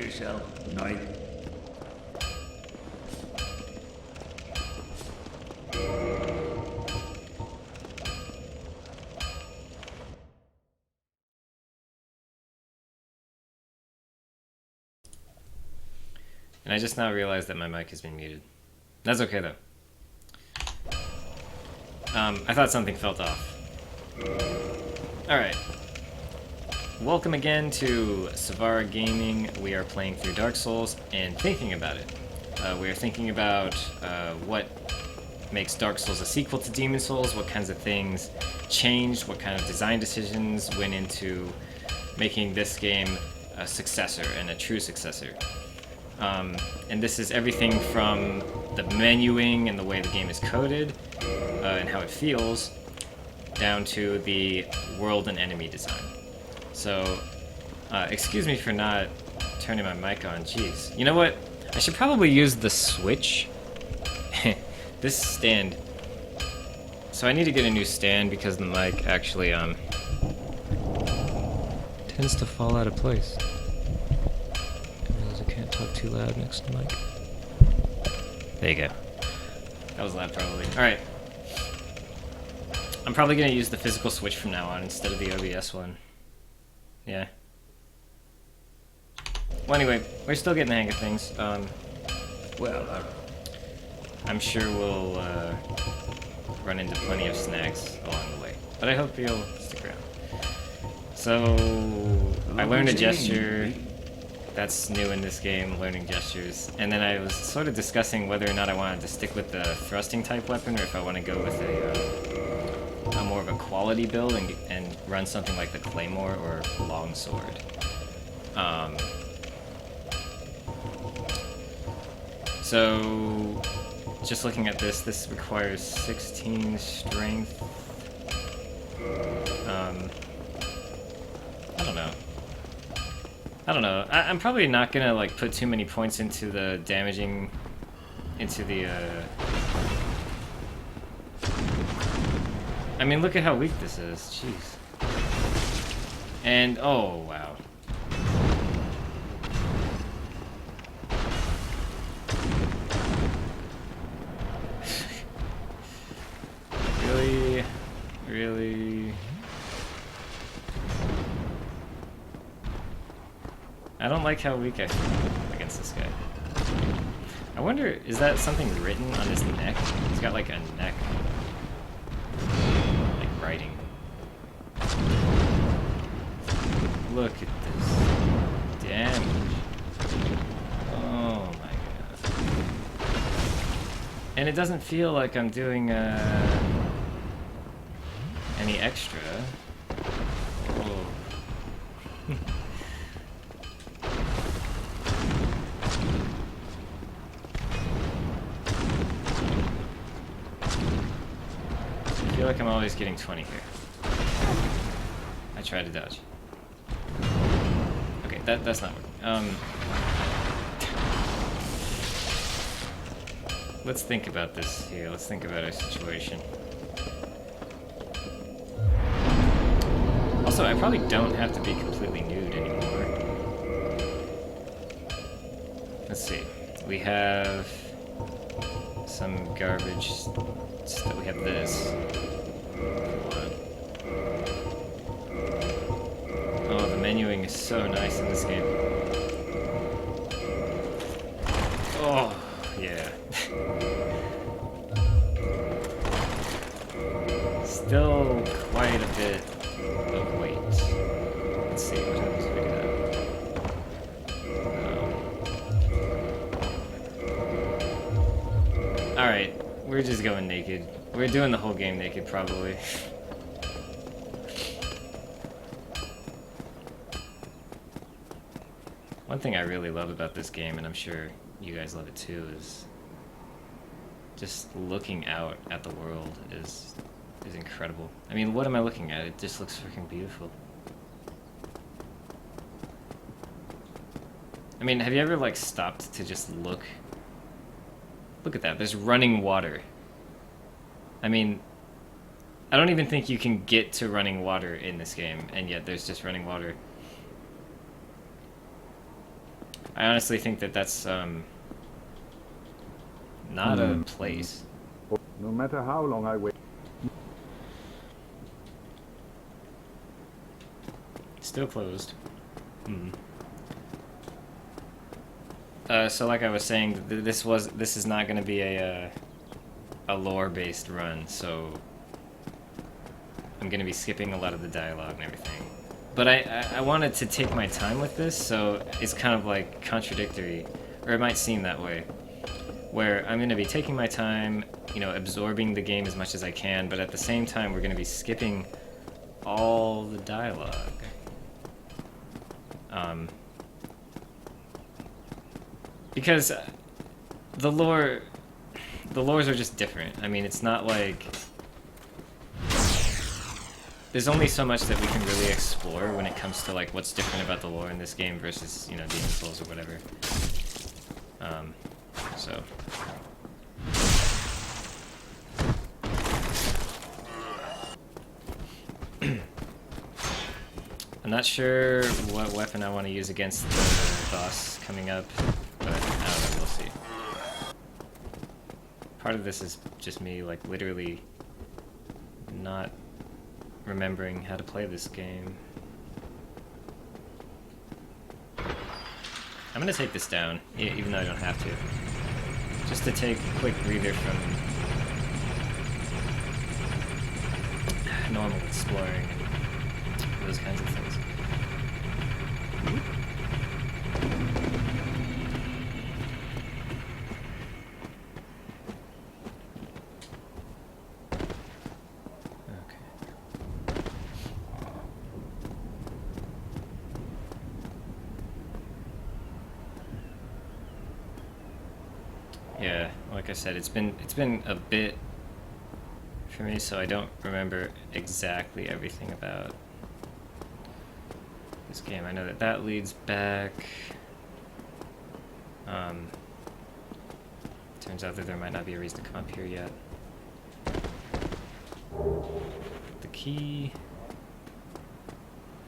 yourself. Night. And I just now realized that my mic has been muted. That's okay though. I thought something felt off. Alright. Welcome again to Savara Gaming. We are playing through Dark Souls and thinking about it. We are thinking about what makes Dark Souls a sequel to Demon Souls, what kinds of things changed, what kind of design decisions went into making this game a successor and a true successor. And this is everything from the menuing and the way the game is coded and how it feels, down to the world and enemy design. So, excuse me for not turning my mic on. Jeez. You know what? I should probably use the switch. This stand. So I need to get a new stand because the mic actually tends to fall out of place. I realize I can't talk too loud next to the mic. There you go. That was loud probably. Alright. I'm probably going to use the physical switch from now on instead of the OBS one. Yeah. Well, anyway, we're still getting the hang of things. I'm sure we'll run into plenty of snacks along the way. But I hope you'll stick around. So, I learned a gesture. That's new in this game, learning gestures. And then I was sort of discussing whether or not I wanted to stick with the thrusting type weapon or if I want to go with a more of a quality build and run something like the Claymore or Longsword. So, just looking at this requires 16 strength. I don't know. I'm probably not gonna like put too many points into the damaging, into the. I mean, look at how weak this is. Jeez. And oh wow. Really? I don't like how weak I feel against this guy. I wonder, is that something written on his neck? He's got like a neck. Like writing. Look at this damage. Oh my god. And it doesn't feel like I'm doing any extra. Whoa. I feel like I'm always getting 20 here. I try to dodge. Okay, that's not working. Let's think about this here. Let's think about our situation. Also, I probably don't have to be completely nude anymore. Let's see. We have some garbage stuff. We have this. Oh, the menuing is so nice in this game. Oh, yeah. Still quite a bit of weight. Let's see what happens if we do that. Alright, we're just going naked. We're doing the whole game naked, probably. One thing I really love about this game, and I'm sure you guys love it too, is just looking out at the world is incredible. I mean, what am I looking at? It just looks freaking beautiful. I mean, have you ever like stopped to just look? Look at that. There's running water. I mean, I don't even think you can get to running water in this game, and yet there's just running water. I honestly think that that's not a place. No matter how long I wait. Still closed. So like I was saying, this is not going to be a lore-based run, so I'm going to be skipping a lot of the dialogue and everything. But I wanted to take my time with this, so it's kind of like contradictory, or it might seem that way, where I'm going to be taking my time, you know, absorbing the game as much as I can, but at the same time we're going to be skipping all the dialogue. Because the lores are just different. I mean, it's not like there's only so much that we can really explore when it comes to like what's different about the lore in this game versus, you know, Demon Souls or whatever. So I'm not sure what weapon I want to use against the boss coming up, but I don't know, we'll see. Part of this is just me, like, literally not remembering how to play this game. I'm gonna take this down, even though I don't have to. Just to take a quick breather from normal exploring and those kinds of things. Yeah, like I said, it's been a bit for me, so I don't remember exactly everything about this game. I know that leads back. Turns out that there might not be a reason to come up here yet. The key,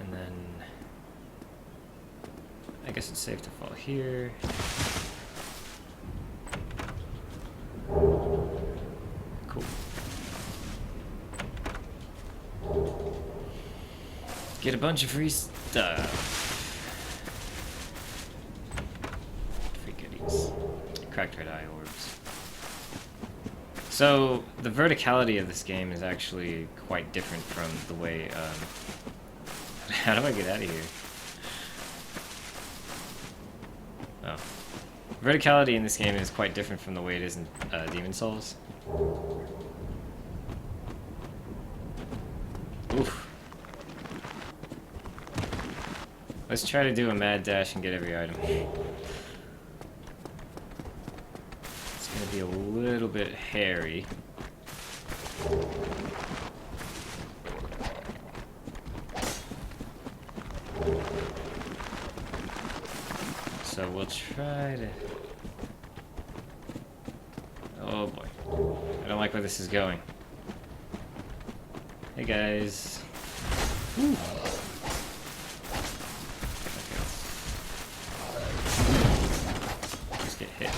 and then I guess it's safe to fall here. Cool. Get a bunch of free stuff. Free goodies. Cracked red eye orbs. So, the verticality of this game is actually quite different from the way, how do I get out of here? Oh. Verticality in this game is quite different from the way it is in Demon Souls. Oof. Let's try to do a mad dash and get every item. It's gonna be a little bit hairy. So we'll try to... Oh boy. I don't like where this is going. Hey guys. Ooh. Okay. Just get hit.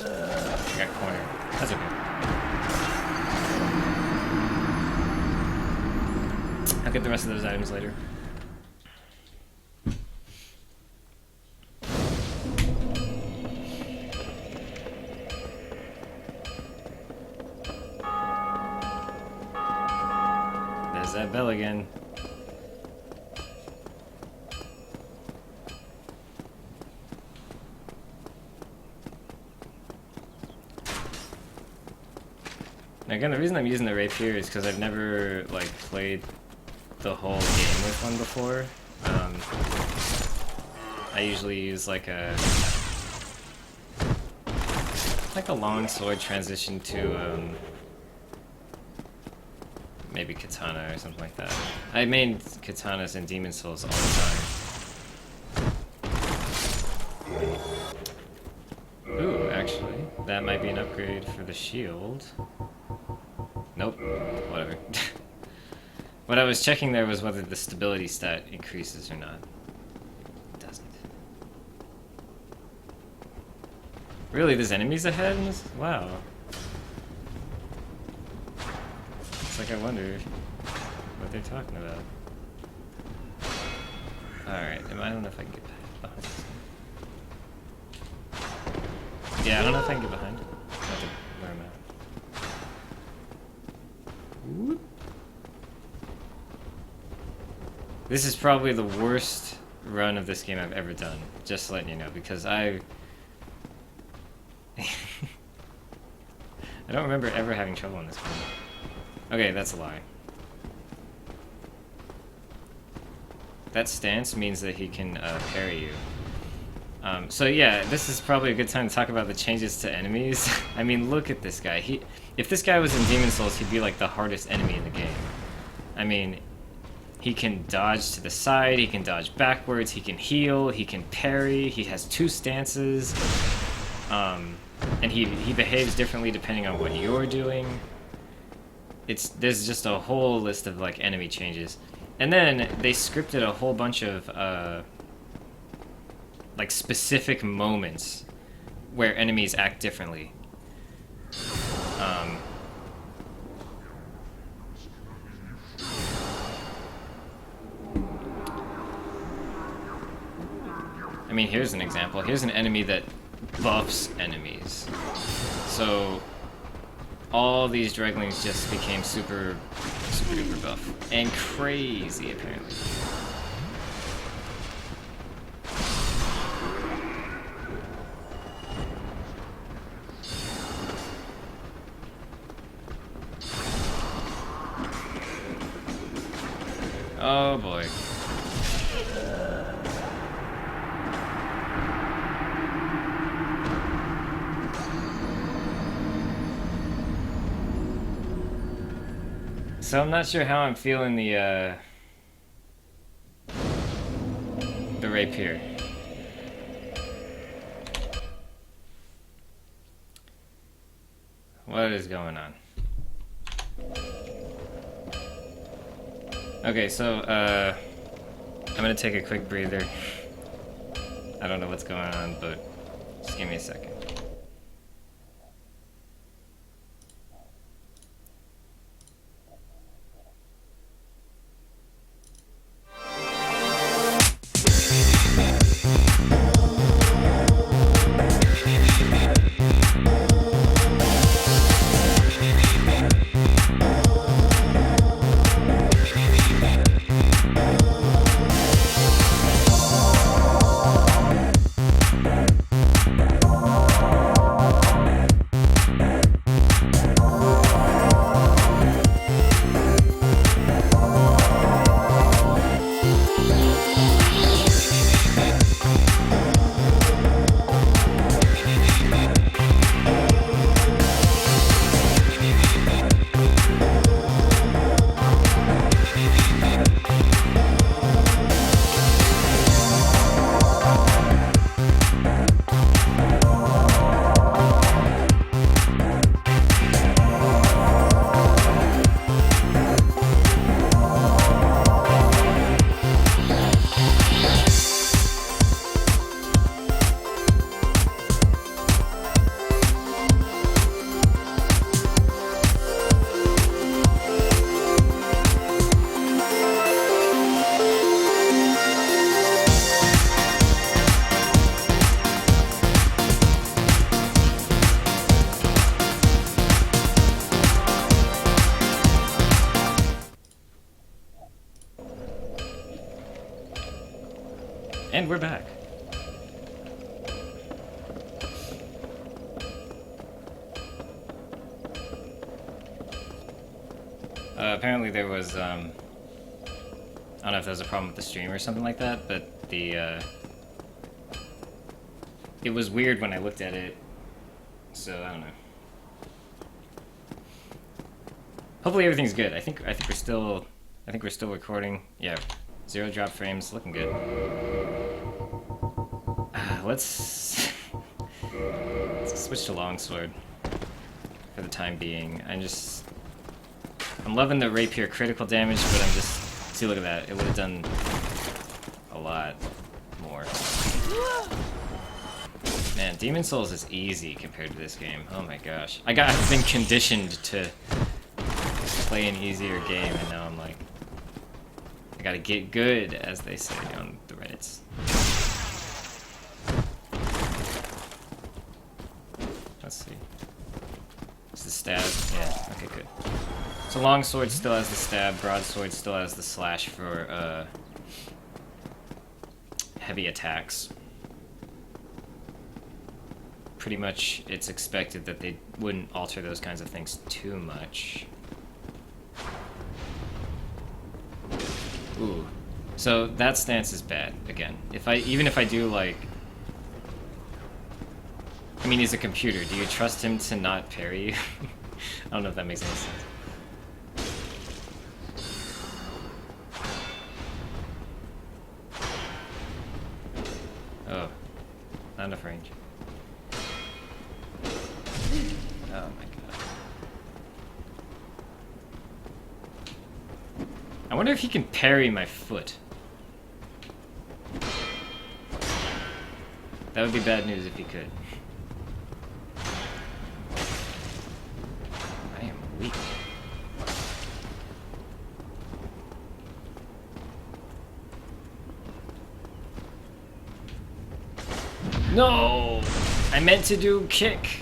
I got cornered. That's okay. I'll get the rest of those items later. There's that bell again. Now again, the reason I'm using the rapier is because I've never like played the whole game with one before. I usually use like a long sword transition to maybe katana or something like that. I made katanas in Demon Souls all the time. Ooh, actually, that might be an upgrade for the shield. Nope, whatever. What I was checking there was whether the stability stat increases or not. Really, there's enemies ahead in this? Wow. It's like I wonder what they're talking about. Alright, I don't know if I can get behind this one. Yeah, I don't know if I can get behind. I have to where I'm at. Whoop. This is probably the worst run of this game I've ever done. Just letting you know, because I don't remember ever having trouble in this game. Okay, that's a lie. That stance means that he can parry you. So yeah, this is probably a good time to talk about the changes to enemies. I mean, look at this guy. If this guy was in Demon Souls, he'd be like the hardest enemy in the game. I mean, he can dodge to the side, he can dodge backwards, he can heal, he can parry, he has 2 stances. And he behaves differently depending on what you're doing. There's just a whole list of like enemy changes. And then they scripted a whole bunch of like specific moments where enemies act differently. I mean, here's an example. Here's an enemy that buffs enemies. So all these Dreglings just became super duper buff. And crazy, apparently. Oh boy. So I'm not sure how I'm feeling the rapier. What is going on? Okay, so I'm gonna take a quick breather. I don't know what's going on, but just give me a second. And we're back. Apparently there was, I don't know if there was a problem with the stream or something like that, but it was weird when I looked at it, so I don't know. Hopefully everything's good. I think we're still recording. Yeah, 0 drop frames, looking good. Let's switch to longsword for the time being. I'm loving the rapier critical damage, but I'm just... See, look at that. It would have done a lot more. Man, Demon Souls is easy compared to this game. Oh my gosh. I've been conditioned to play an easier game, and now I'm like, I gotta get good, as they say on the Reddits. Let's see. Is the stab? Yeah, okay, good. So longsword still has the stab, broadsword still has the slash for heavy attacks. Pretty much it's expected that they wouldn't alter those kinds of things too much. Ooh. So that stance is bad, again. Even if I do, like... I mean, he's a computer. Do you trust him to not parry you? I don't know if that makes any sense. Oh. Not enough range. Oh my god. I wonder if he can parry my foot. That would be bad news if he could. I am weak. No! I meant to do kick.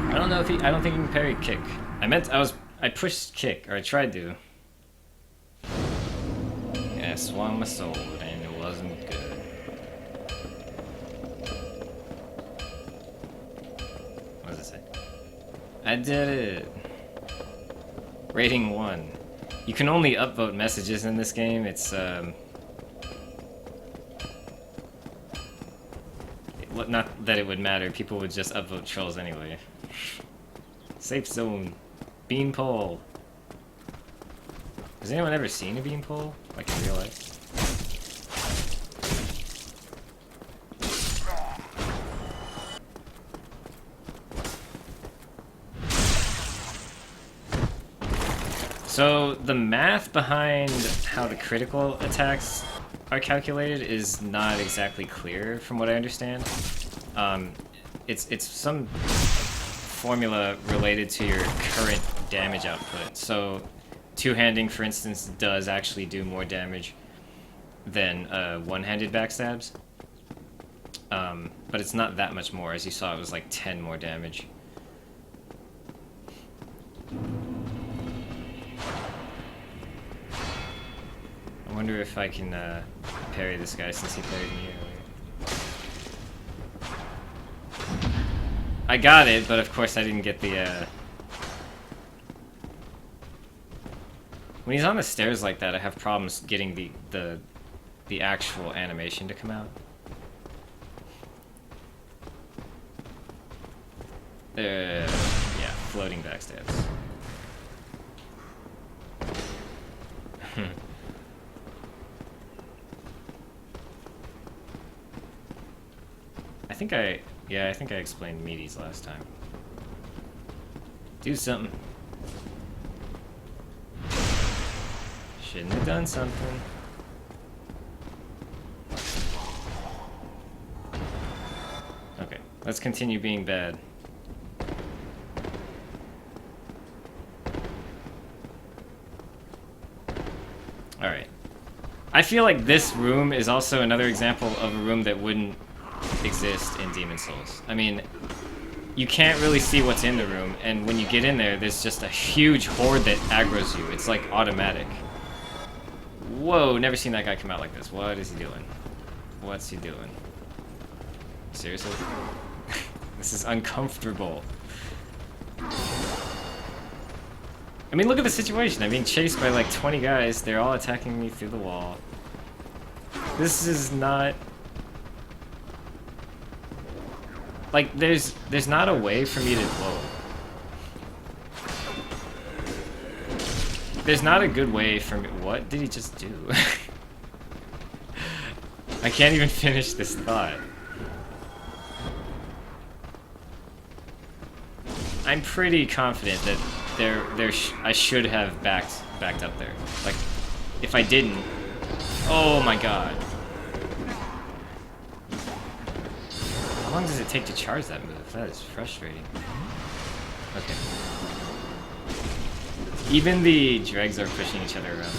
I don't know if I don't think he can parry kick. I pushed kick, or I tried to. Yeah, I swung my sword and it wasn't good. What does it say? I did it! Rating 1. You can only upvote messages in this game. It's, not that it would matter. People would just upvote trolls anyway. Safe zone. Beanpole. Has anyone ever seen a beanpole? Like in real life? So the math behind how the critical attacks are calculated is not exactly clear from what I understand. It's some formula related to your current damage output. So two-handing, for instance, does actually do more damage than one-handed backstabs. But it's not that much more. As you saw, it was like 10 more damage. I wonder if I can parry this guy since he parried me earlier. I got it, but of course I didn't get the... When he's on the stairs like that, I have problems getting the actual animation to come out. Yeah, floating backstabs. I think I explained meaties last time. Do something. Shouldn't have done something. Okay, let's continue being bad. Alright. I feel like this room is also another example of a room that wouldn't exist in Demon Souls. I mean, you can't really see what's in the room, and when you get in there, there's just a huge horde that aggroes you. It's like automatic. Whoa, never seen that guy come out like this. What is he doing? What's he doing? Seriously? This is uncomfortable. I mean, look at the situation. I'm being chased by like 20 guys. They're all attacking me through the wall. This is not... Like, there's not a way for me to... Whoa. There's not a good way for me... What did he just do? I can't even finish this thought. I'm pretty confident that I should have backed up there. Like, if I didn't, oh my god. How long does it take to charge that move? That is frustrating. Okay. Even the dregs are pushing each other around.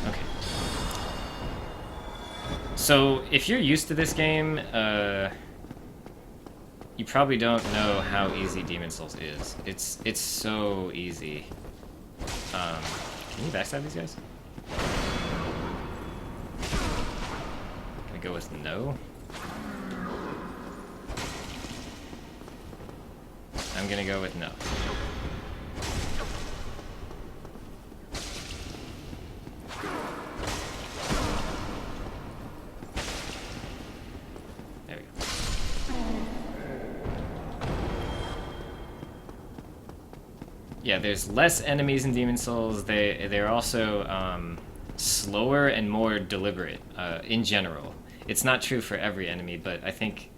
Okay. So, if you're used to this game, you probably don't know how easy Demon's Souls is. It's so easy. Can you backstab these guys? Can I go with no? I'm gonna go with no. There we go. Yeah, there's less enemies in Demon's Souls. They're also slower and more deliberate in general. It's not true for every enemy, but I think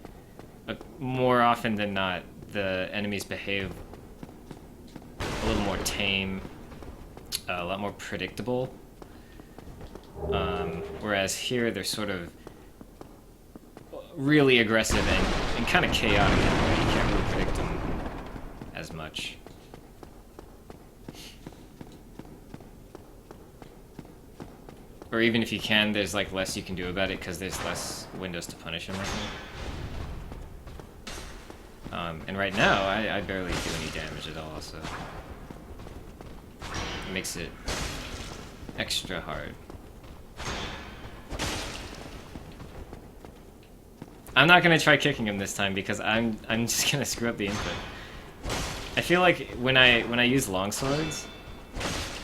more often than not, the enemies behave a little more tame, a lot more predictable. Whereas here, they're sort of really aggressive and kind of chaotic. You can't really predict them as much. Or even if you can, there's like less you can do about it because there's less windows to punish him, I think. And right now, I barely do any damage at all, so it makes it extra hard. I'm not gonna try kicking him this time because I'm just gonna screw up the input. I feel like when I use longswords,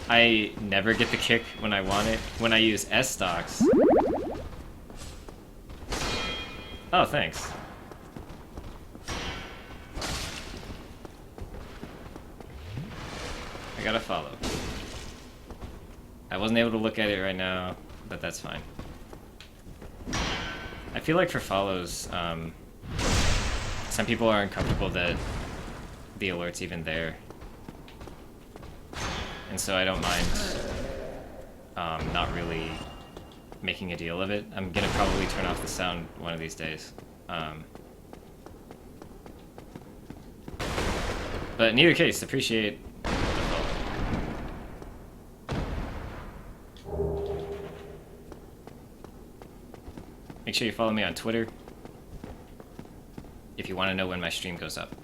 I never get the kick when I want it. When I use S-stocks... Oh, thanks. I gotta follow. I wasn't able to look at it right now, but that's fine. I feel like for follows, some people are uncomfortable that the alert's even there. And so I don't mind not really making a deal of it. I'm gonna probably turn off the sound one of these days. But in either case, appreciate the follow. Make sure you follow me on Twitter if you want to know when my stream goes up.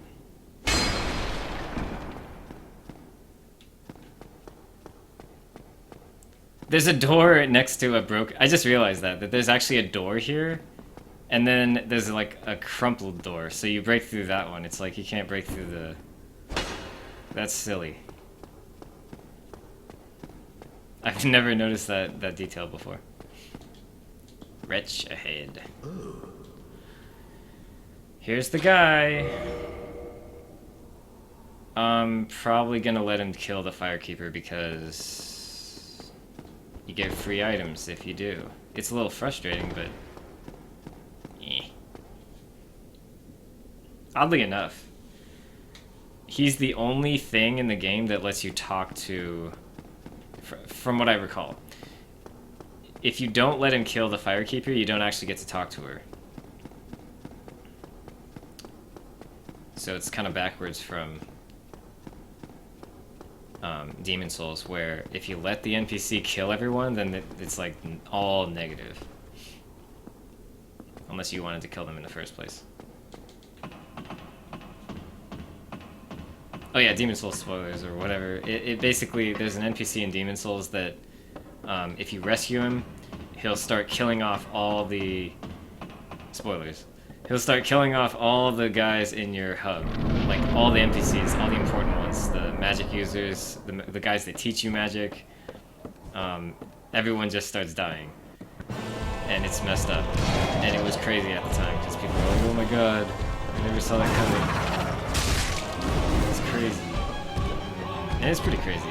There's a door next to a I just realized that there's actually a door here, and then there's like a crumpled door, so you break through that one. It's like you can't break through the... That's silly. I've never noticed that detail before. Wretch ahead. Here's the guy. I'm probably gonna let him kill the Firekeeper because you get free items if you do. It's a little frustrating, but... Oddly enough, he's the only thing in the game that lets you talk to... From what I recall. If you don't let him kill the Firekeeper, you don't actually get to talk to her. So it's kind of backwards from Demon's Souls, where if you let the NPC kill everyone, then it's like all negative. Unless you wanted to kill them in the first place. Oh yeah, Demon's Souls spoilers or whatever. It basically, there's an NPC in Demon's Souls that if you rescue him, he'll start killing off all the... Spoilers. He'll start killing off all the guys in your hub. Like, all the NPCs, all the important ones. The magic users, the guys that teach you magic. Everyone just starts dying. And it's messed up. And it was crazy at the time, because people were like, oh my god, I never saw that coming. It's crazy. And it's pretty crazy.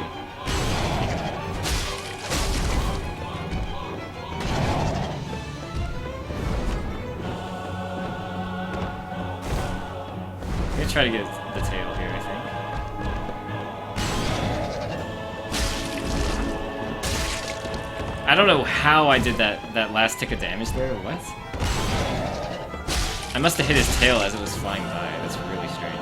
try to get the tail here, I think. I don't know how I did that last tick of damage there. What? I must have hit his tail as it was flying by. That's really strange.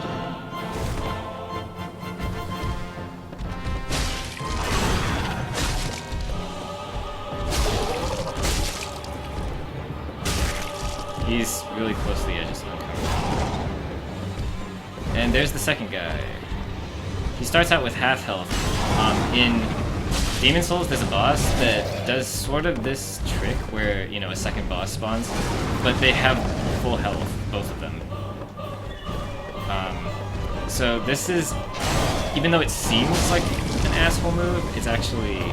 He's really close to the edge of Stone Cover. And there's the second guy. He starts out with half health. In Demon Souls, there's a boss that does sort of this trick where, you know, a second boss spawns, but they have full health, both of them. So this is, even though it seems like an asshole move, it's actually,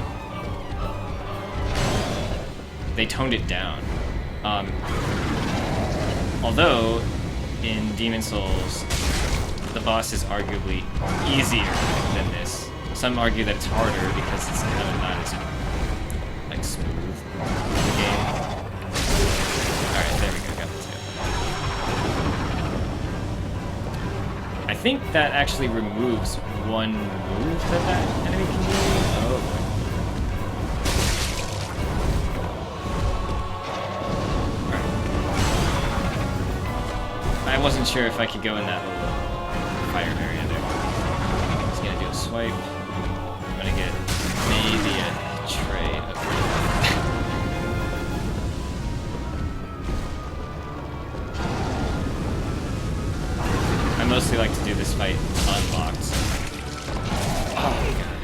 they toned it down. Although, in Demon Souls, the boss is arguably easier than this. Some argue that it's harder because it's kind of not as, like, smooth in the game. Alright, there we go, got the tail. I think that actually removes one move that enemy can do. Oh, boy. I wasn't sure if I could go in that little fire area there. I'm just gonna do a swipe. I'm gonna get maybe a tray of I mostly like to do this fight unlocked. Oh my god.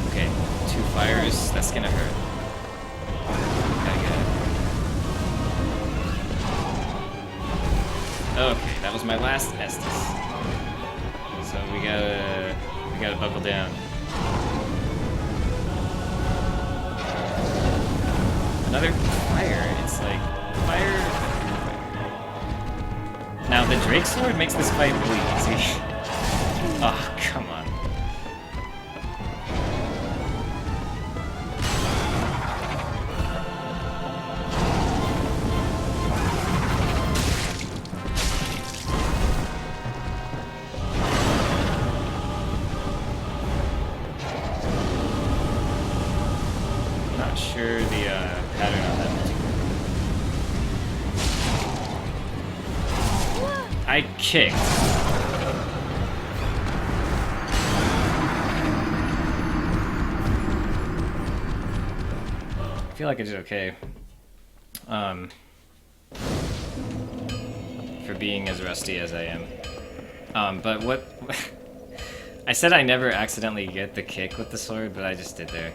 Okay, 2 fires, that's gonna hurt. Okay, that was my last Estus. So we gotta buckle down. Another fire. It's like fire. Now the Drake Sword makes this fight really easy. Oh, come on. Sure the pattern on that particular. I kicked. I feel like I did okay. For being as rusty as I am. But what... I said I never accidentally get the kick with the sword, but I just did there.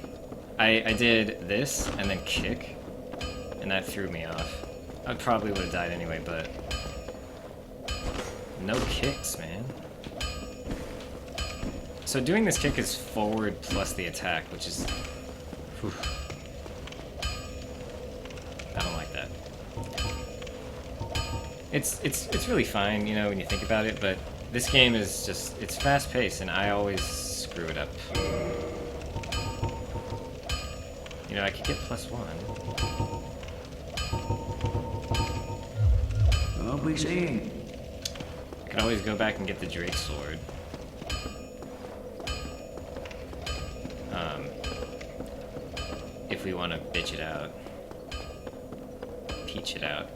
I did this, and then kick, and that threw me off. I probably would have died anyway, but... no kicks, man. So doing this kick is forward plus the attack, which is... whew. I don't like that. It's really fine, you know, when you think about it, but this game is just... it's fast-paced, and I always screw it up. You know, I could get +1. I'll be seeing. I could always go back and get the Drake Sword. If we want to bitch it out. Peach it out.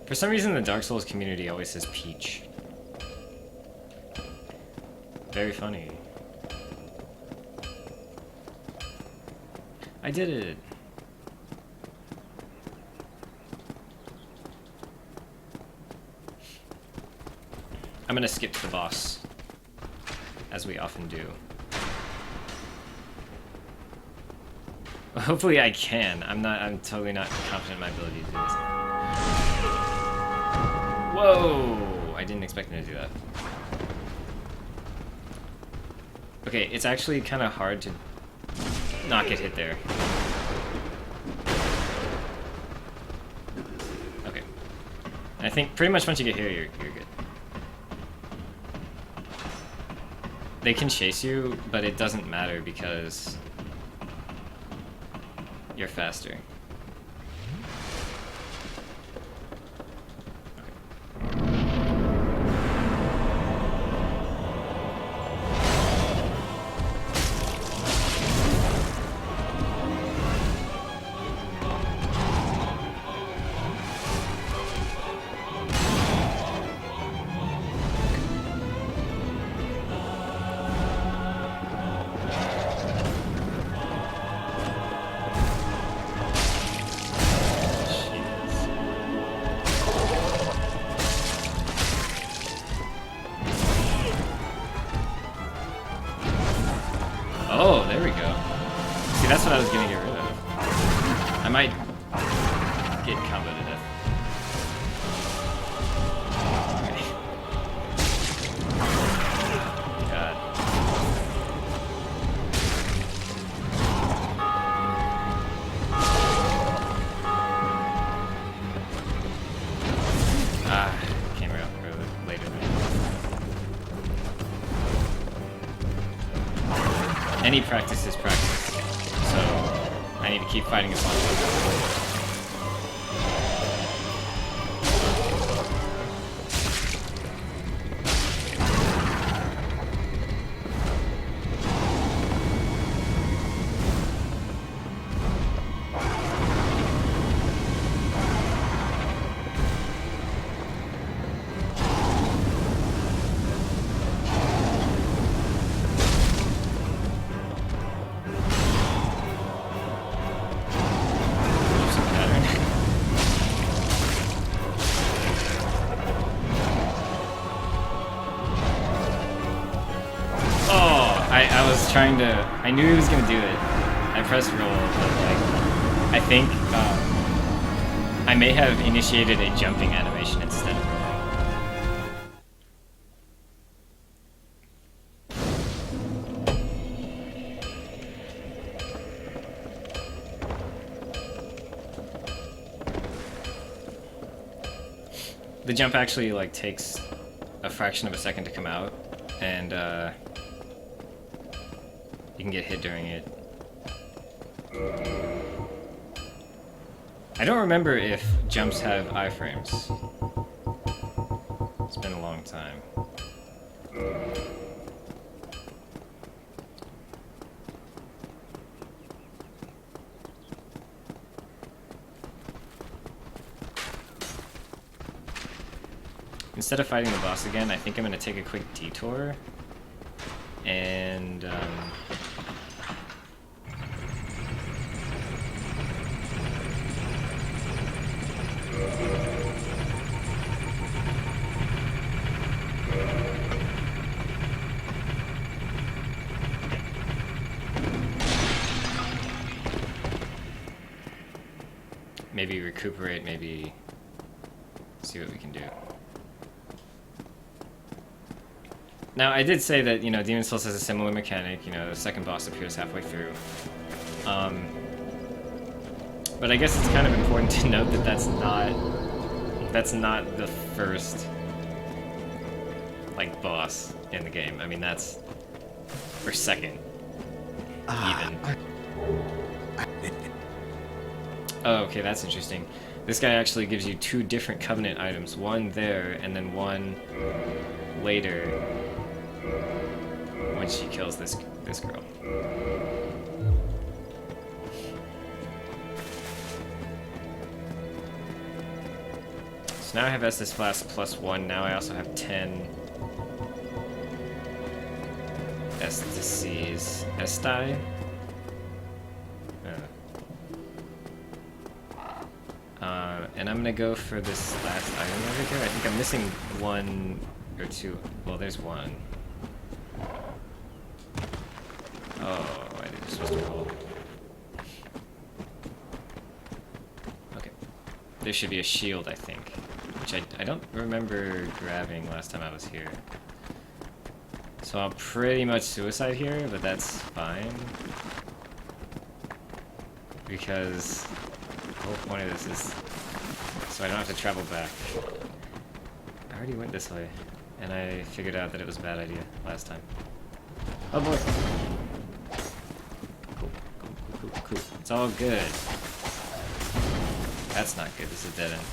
For some reason, the Dark Souls community always says peach. Very funny. I did it! I'm gonna skip to the boss, as we often do. Hopefully I can. I'm totally not confident in my ability to do this. Whoa! I didn't expect him to do that. Okay, it's actually kind of hard to not get hit there. Okay. And I think pretty much once you get here, you're good. They can chase you, but it doesn't matter because you're faster. Ah, came out later. Any practice is practice, so I need to keep fighting as long as I can. I was trying to... I knew he was going to do it. I pressed roll, but like... I think I may have initiated a jumping animation instead of rolling. The jump actually like takes a fraction of a second to come out, and you can get hit during it. I don't remember if jumps have iframes. It's been a long time. Instead of fighting the boss again, I think I'm going to take a quick detour and maybe recuperate, maybe see what we can do. Now, I did say that, you know, Demon's Souls has a similar mechanic, you know, the second boss appears halfway through. But I guess it's kind of important to note that that's not the first, like, boss in the game. I mean, that's for second, even. Oh, okay, that's interesting. This guy actually gives you two different Covenant items, one there, and then one later when she kills this girl. So now I have Estus Flask +1, now I also have 10 Estices. Esti? And I'm gonna go for this last item over here. I think I'm missing one or two. Well, there's one. Oh, I didn't supposed to roll. Okay. There should be a shield, I think. Which I don't remember grabbing last time I was here. So I'll pretty much suicide here, but that's fine. Because the whole point of this is so I don't have to travel back. I already went this way, and I figured out that it was a bad idea last time. Oh boy! Cool. It's all good. That's not good. This is a dead end.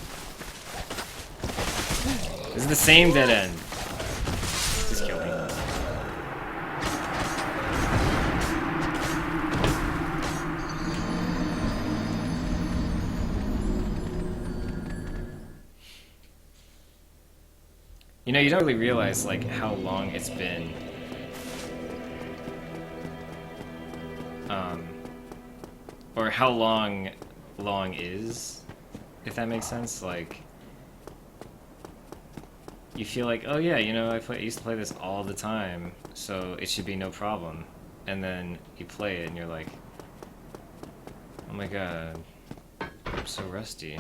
This is the same dead end. Just kill me. You know, you don't really realize, like, how long it's been, or how long is, if that makes sense. Like, you feel like, oh yeah, you know, I used to play this all the time, so it should be no problem. And then you play it and you're like, oh my god, I'm so rusty.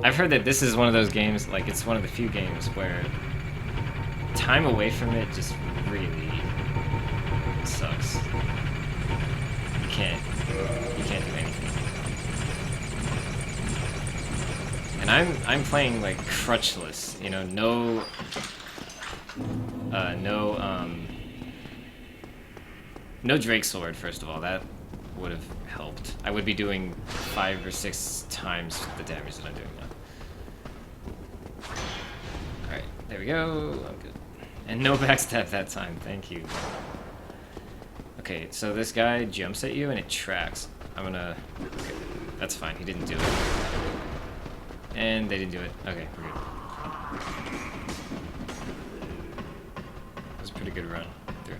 I've heard that this is one of those games, like, it's one of the few games where time away from it just really sucks. You can't do anything. And I'm playing like crutchless, you know, no Drake Sword, first of all. That would have helped. I would be doing 5 or 6 times the damage that I'm doing now. Alright, there we go. I'm good. And no backstab that time, thank you. Okay, so this guy jumps at you and it tracks. I'm gonna... Okay, that's fine, he didn't do it. And they didn't do it. Okay, we're good. That was a pretty good run through.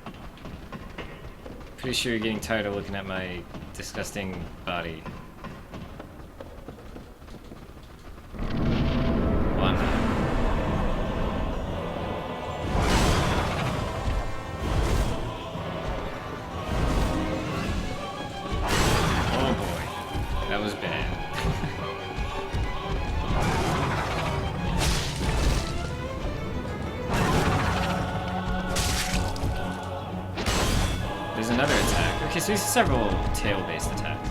Pretty sure you're getting tired of looking at my disgusting body. Well, I'm not. Oh boy, that was bad. There's another attack. Okay, so there's several tail-based attacks.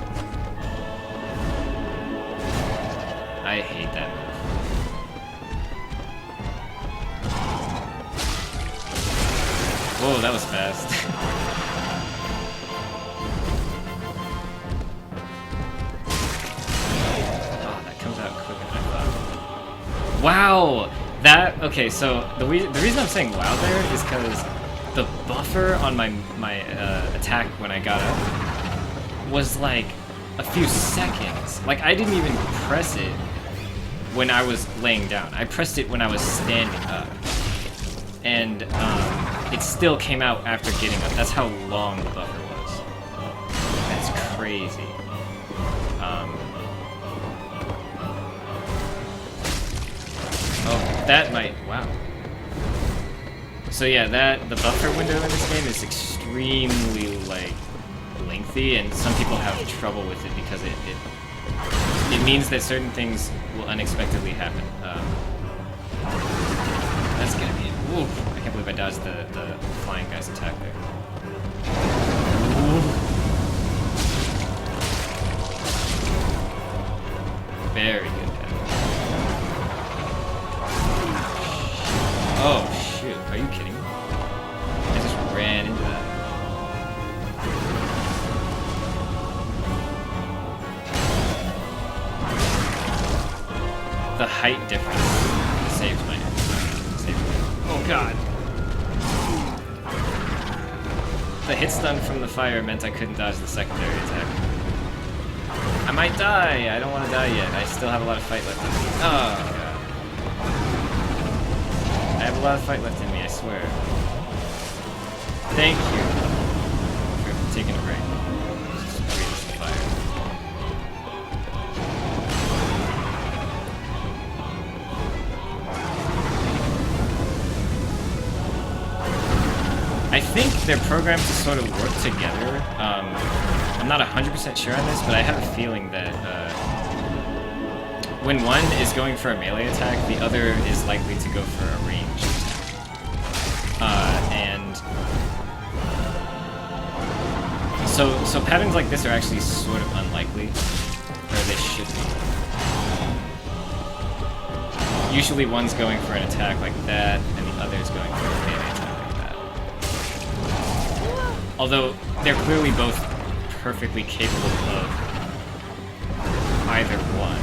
I hate that move. Whoa, that was fast. Oh, that comes out quicker than I thought. Wow! That, okay, so the reason I'm saying wow there is because the buffer on my attack when I got up was like a few seconds. Like, I didn't even press it when I was laying down. I pressed it when I was standing up. And it still came out after getting up. That's how long the buffer was. That's crazy. Oh, that might... Wow. So yeah, the buffer window in this game is extremely, like, lengthy, and some people have trouble with it because it means that certain things will unexpectedly happen. That's gonna be... Ooh, I can't believe I dodged the flying guy's attack there. Ooh. Very good pattern. Oh, shoot. Are you kidding me? I just ran into that. The height difference saves my... Oh god! The hit stun from the fire meant I couldn't dodge the secondary attack. I might die! I don't want to die yet. I still have a lot of fight left in me. Oh god. I have a lot of fight left in me, I swear. Thank you for taking a break. Just breathe the fire. I think they're programmed to sort of work together. I'm not 100% sure on this, but I have a feeling that when one is going for a melee attack, the other is likely to go for a range attack. And so patterns like this are actually sort of unlikely, or they should be. Usually one's going for an attack like that, and the other's going for a melee attack like that. Although they're clearly both perfectly capable of either one.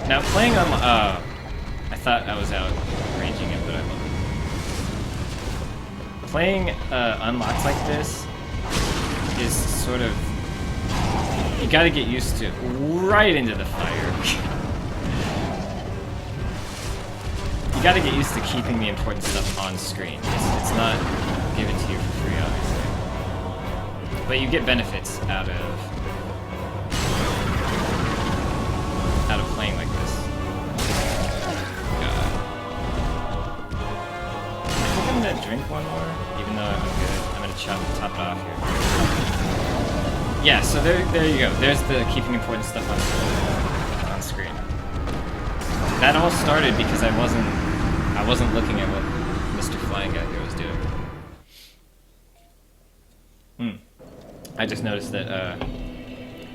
Now playing on, I thought I was out ranging it, but I wasn't. Playing unlocked like this is sort of, you gotta get used to right into the fire. You gotta get used to keeping the important stuff on screen. It's not given to you for free, obviously. But you get benefits out of playing like this. God. I think I'm gonna drink one more, even though I'm good. I'm gonna top it off here. Yeah, so there you go. There's the keeping important stuff on screen. That all started because I wasn't looking at what Mr. Flying Guy here was doing. I just noticed that,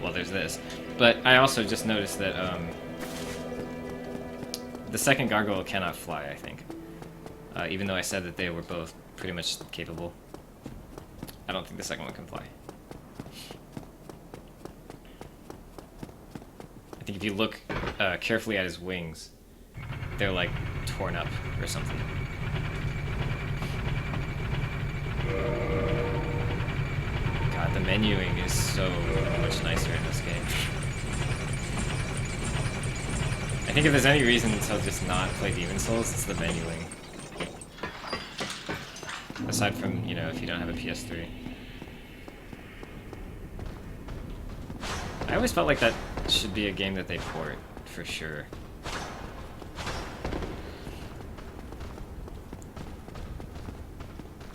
well, there's this. But I also just noticed that, the second gargoyle cannot fly, I think. Even though I said that they were both pretty much capable. I don't think the second one can fly. I think if you look carefully at his wings, they're like torn up or something. God, the menuing is so much nicer in this game. I think if there's any reason to just not play Demon's Souls, it's the menuing. Aside from, you know, if you don't have a PS3. I always felt like that should be a game that they port, for sure.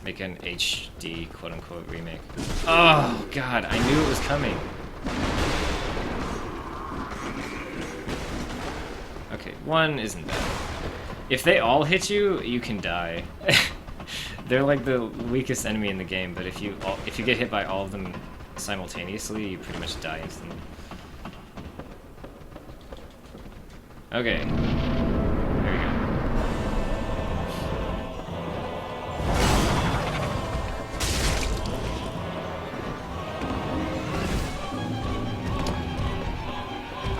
Make an HD, quote-unquote, remake. Oh, God, I knew it was coming. Okay, one isn't bad. If they all hit you, you can die. They're like the weakest enemy in the game, but if you get hit by all of them simultaneously, you pretty much die instantly. Okay. There we go.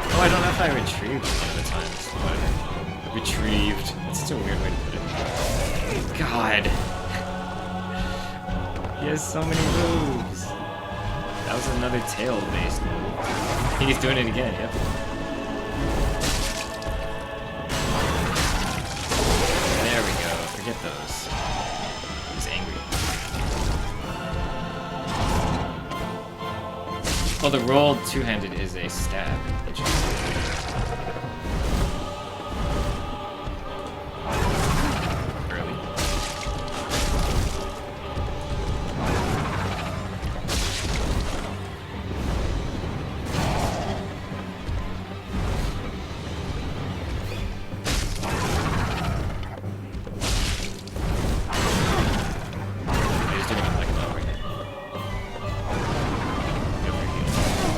Oh, I don't know if I retrieved one of the times. Whatever. Retrieved. That's such a weird way to put it. God. He has so many moves. That was another tail-based move. I think he's doing it again, yep. There we go. Forget those. He's angry. Oh, the rolled two-handed is a stab. Interesting.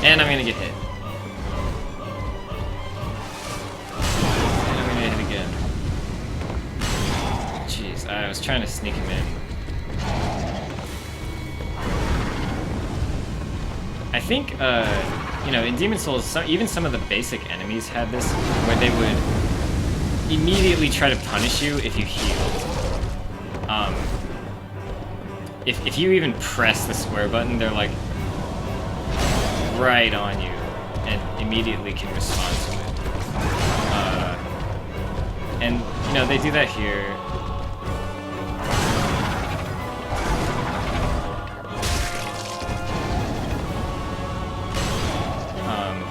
And I'm gonna get hit. And I'm gonna hit again. Jeez, I was trying to sneak him in. I think, you know, in Demon's Souls, even some of the basic enemies had this, where they would immediately try to punish you if you healed. If you even press the square button, they're like, right on you and immediately can respond to it. And, you know, they do that here.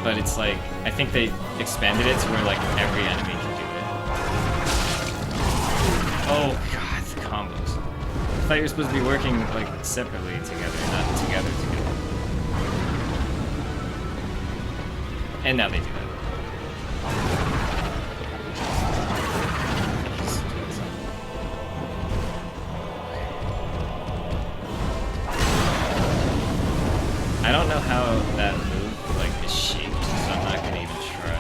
But it's like, I think they expanded it to where, like, every enemy can do it. Oh, God, the combos. I thought you were supposed to be working, like, separately together, not together. And now they do that. I don't know how that move, like, is shaped, so I'm not gonna even try.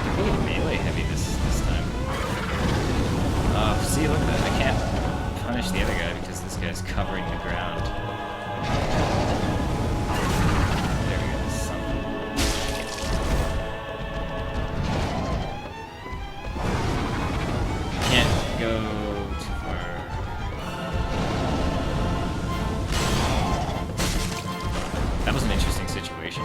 I'm really melee heavy this time. Oh, see, look at that. I can't punish the other guy because this guy's covering the ground. That was an interesting situation.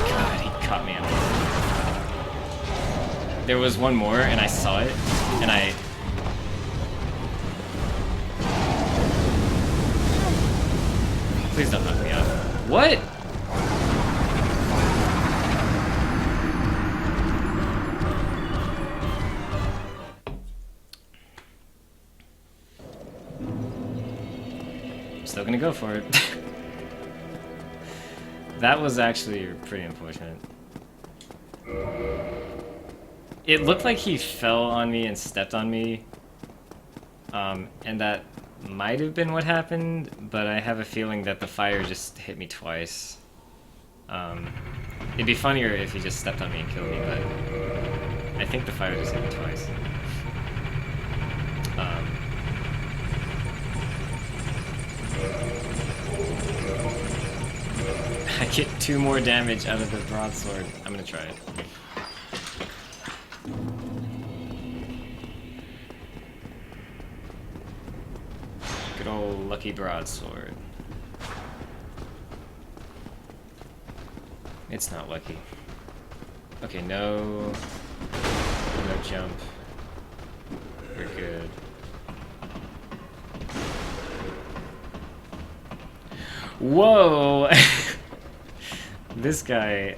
God, he caught me on it. There was one more, and I saw it, and I... Please don't knock me out. What? still gonna go for it. That was actually pretty unfortunate. It looked like he fell on me and stepped on me. And that might have been what happened, but I have a feeling that the fire just hit me twice. It'd be funnier if he just stepped on me and killed me, but I think the fire just hit me twice. I get 2 more damage out of the broadsword. I'm gonna try it. Good old lucky broadsword. It's not lucky. Okay, no jump. We're good. Whoa! This guy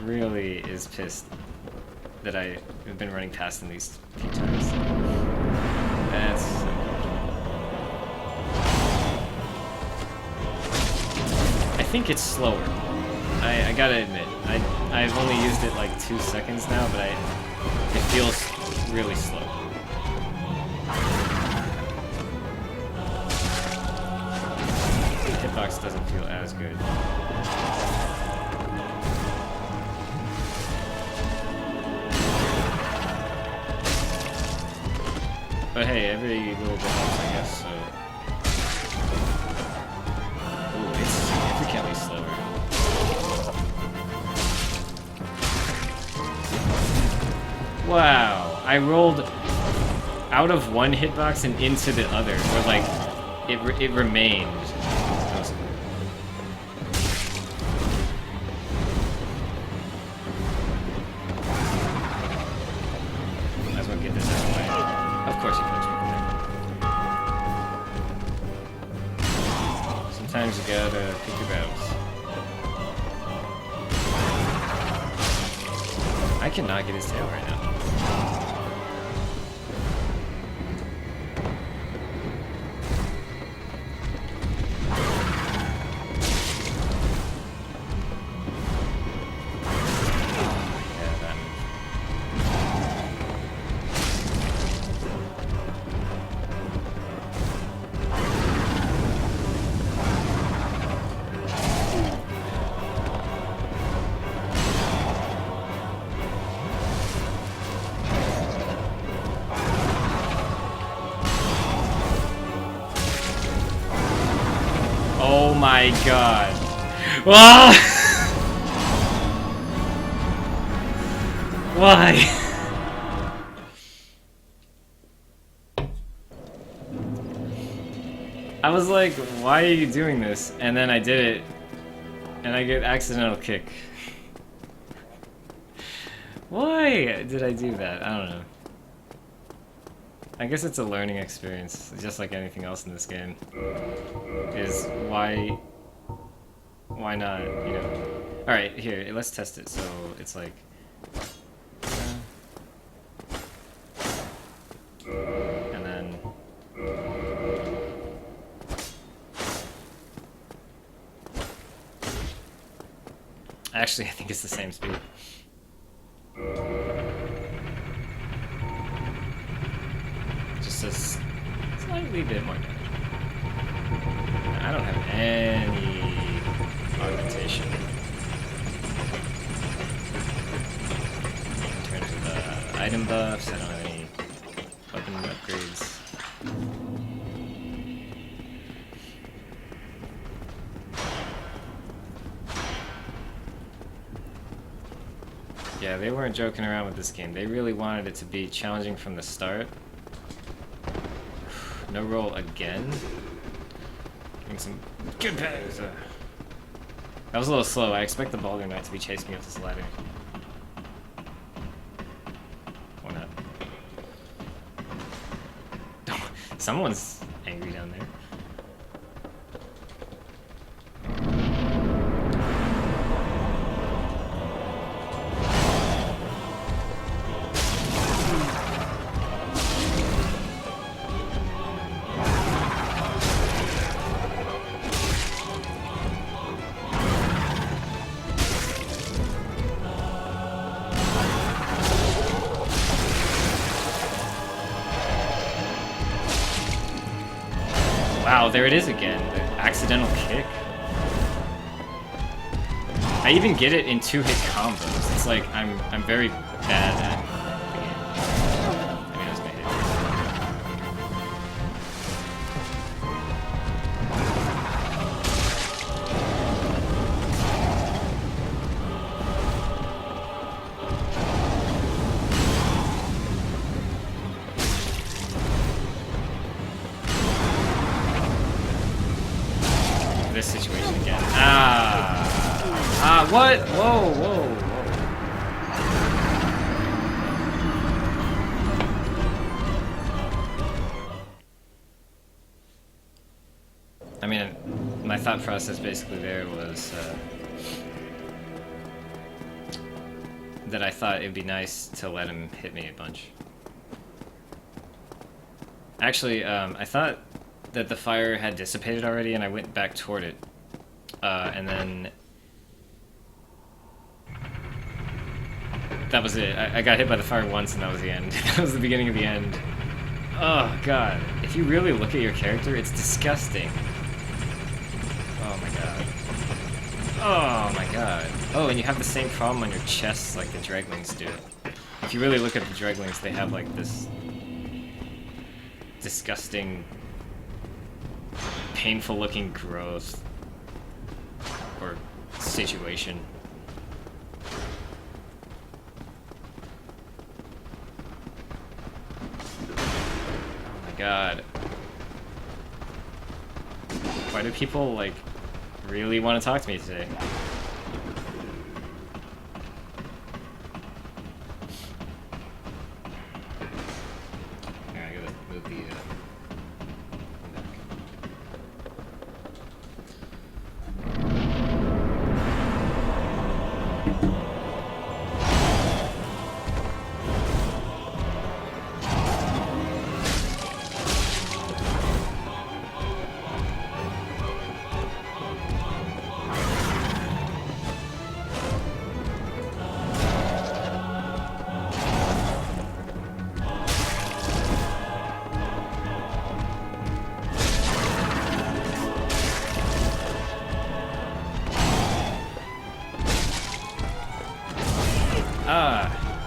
really is pissed that I have been running past him these few times. That's so good. I think it's slower. I gotta admit, I've only used it like 2 seconds now, but it feels really slow. The hitbox doesn't feel as good. But hey, every little bit helps, I guess, so... Ooh, it's significantly slower. Wow, I rolled out of one hitbox and into the other, or like, it remained. That was cool. Might as well get this out of the way. Of course he puts me there. Sometimes you gotta pick your battles. I cannot get his tail right now. Oh my god. Ah! Why? I was like, why are you doing this? And then I did it, and I get accidental kick. Why did I do that? I don't know. I guess it's a learning experience, just like anything else in this game. Is why not, you know? Alright, here, let's test it. So it's like... and then... Actually, I think it's the same speed. Just a slightly bit more damage. I don't have any augmentation. In terms of item buffs, I don't have any weapon upgrades. Yeah, they weren't joking around with this game. They really wanted it to be challenging from the start. No roll again. Getting some good bags. That was a little slow. I expect the Baldur Knight to be chasing me up this ladder. Or not. Someone's angry down there. Wow, there it is again. The accidental kick. I even get it in 2-hit combos. It's like I'm very bad at the game. I mean, I was gonna hit this situation again. What? Whoa, whoa, whoa. I mean, my thought process basically there was that I thought it'd be nice to let him hit me a bunch. Actually, I thought that the fire had dissipated already, and I went back toward it. And then that was it. I got hit by the fire once, and that was the end. That was the beginning of the end. Oh, God. If you really look at your character, it's disgusting. Oh, my God. Oh, my God. Oh, and you have the same problem on your chest like the Dreglings do. If you really look at the Dreglings, they have, like, this disgusting, painful-looking growth or situation. Oh my God. Why do people, like, really want to talk to me today? Here, I gotta move the, back.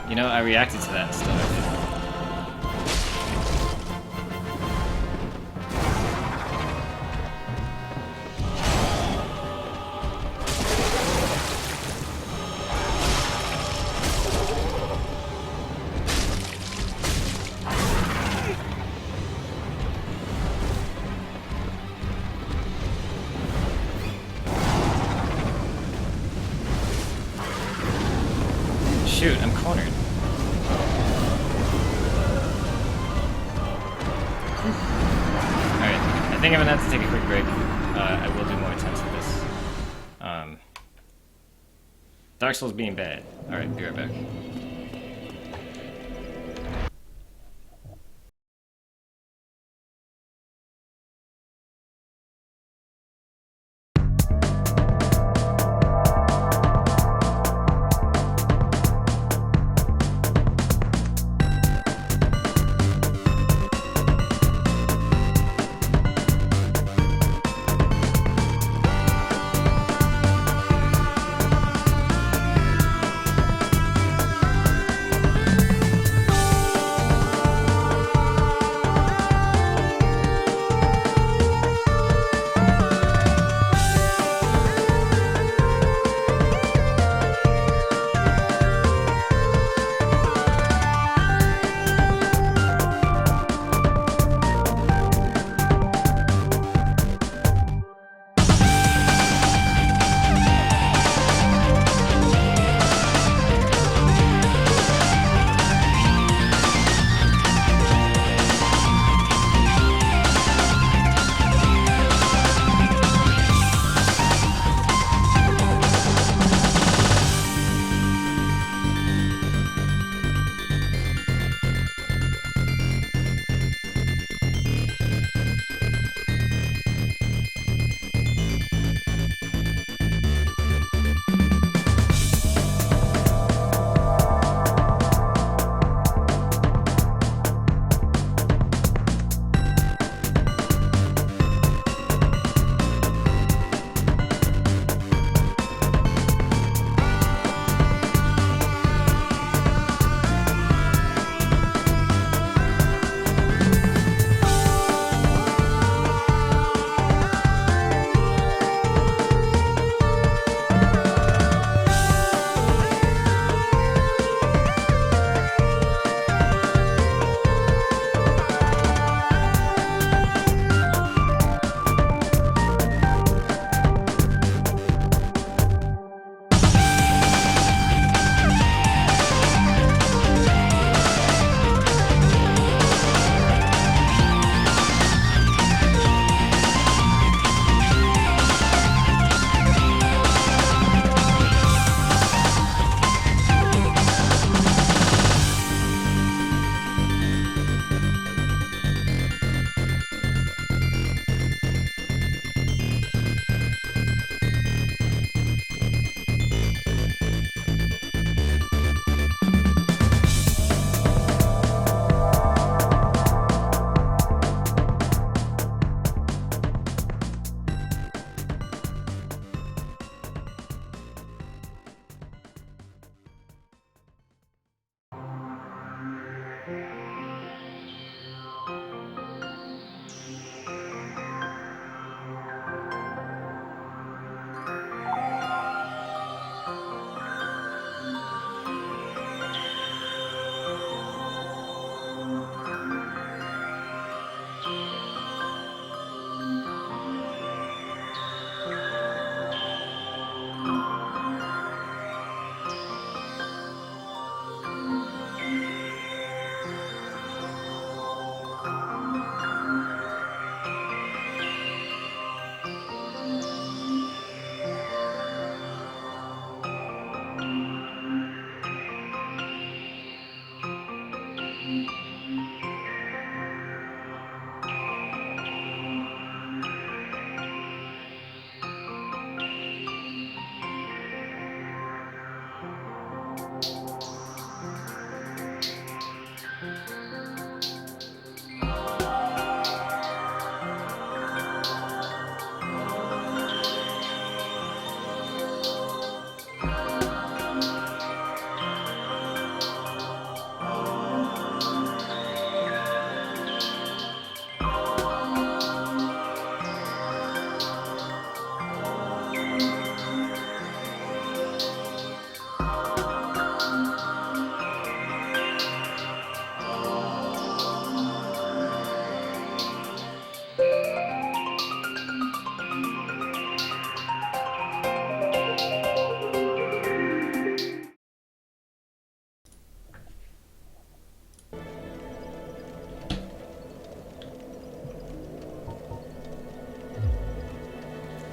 You know, I reacted to that instead. Shoot, I'm cornered. Alright, I think I'm gonna have to take a quick break. I will do more attempts at this. Dark Souls being bad. Alright, be right back.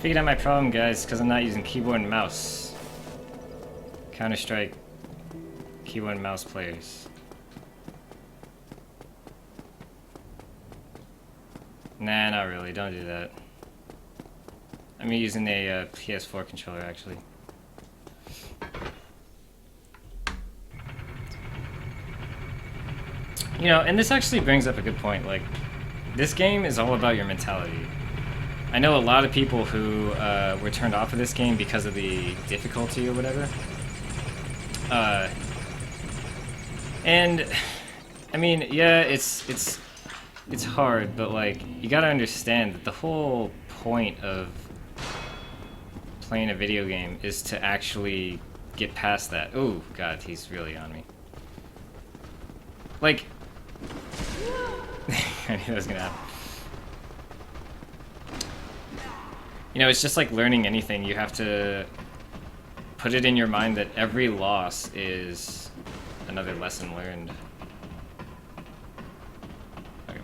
Figured out my problem, guys, because I'm not using keyboard and mouse. Counter-Strike keyboard and mouse players. Nah, not really. Don't do that. I'm using a PS4 controller, actually. You know, and this actually brings up a good point. Like, this game is all about your mentality. I know a lot of people who were turned off of this game because of the difficulty or whatever. And I mean, yeah, it's hard, but like you gotta understand that the whole point of playing a video game is to actually get past that. Oh God, he's really on me. Like, I knew that was gonna happen. You know, it's just like learning anything. You have to put it in your mind that every loss is another lesson learned. Okay.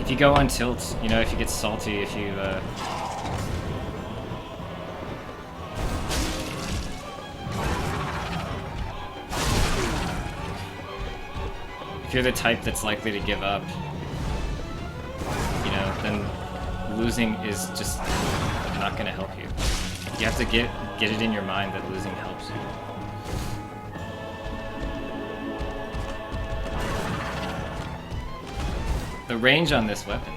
If you go on tilt, you know, if you get salty, if you if you're the type that's likely to give up, you know, then losing is just not going to help you. You have to get it in your mind that losing helps you. The range on this weapon.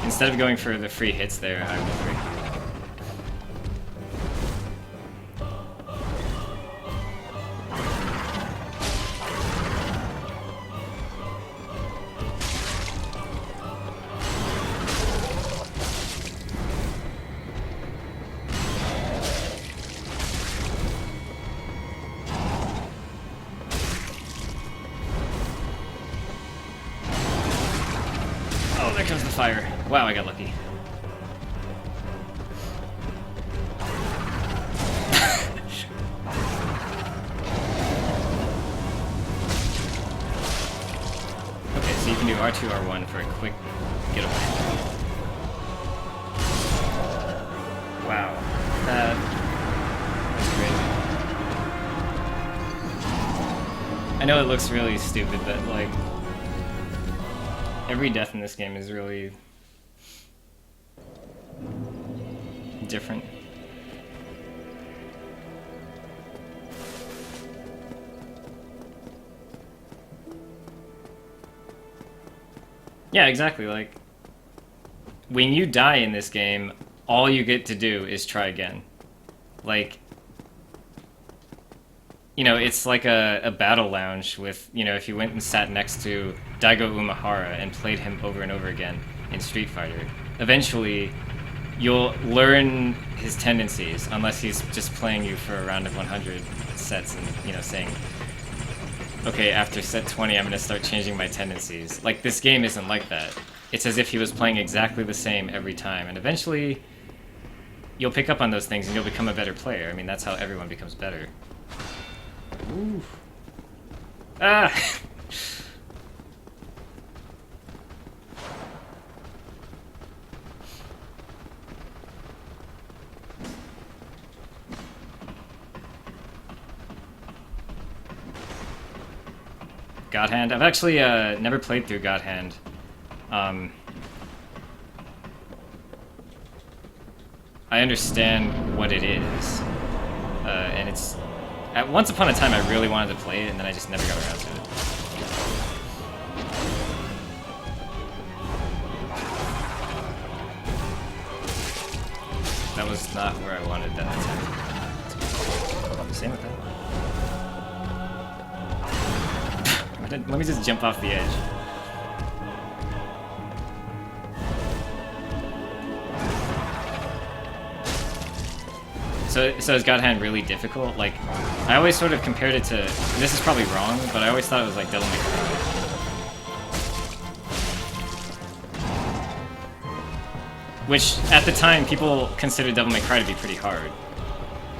Instead of going for the free hits there, I went for it. Oh, there comes the fire. Wow, I got lucky. Okay, so you can do R2, R1 for a quick getaway. Wow, that's crazy. I know it looks really stupid, but like every death in this game is really different. Yeah, exactly. Like, when you die in this game, all you get to do is try again. Like, you know, it's like a battle lounge with, you know, if you went and sat next to Daigo Umehara and played him over and over again in Street Fighter, eventually you'll learn his tendencies, unless he's just playing you for a round of 100 sets and, you know, saying, okay, after set 20 I'm going to start changing my tendencies. Like, this game isn't like that. It's as if he was playing exactly the same every time, and eventually you'll pick up on those things and you'll become a better player. I mean, that's how everyone becomes better. Oof. Ah! God Hand. I've actually never played through God Hand. I understand what it is, and it's... Once upon a time I really wanted to play it, and then I just never got around to it. That was not where I wanted that attack. Same with that. Let me just jump off the edge. So is God Hand really difficult? Like, I always sort of compared it to. This is probably wrong, but I always thought it was like Devil May Cry. Which, at the time, people considered Devil May Cry to be pretty hard.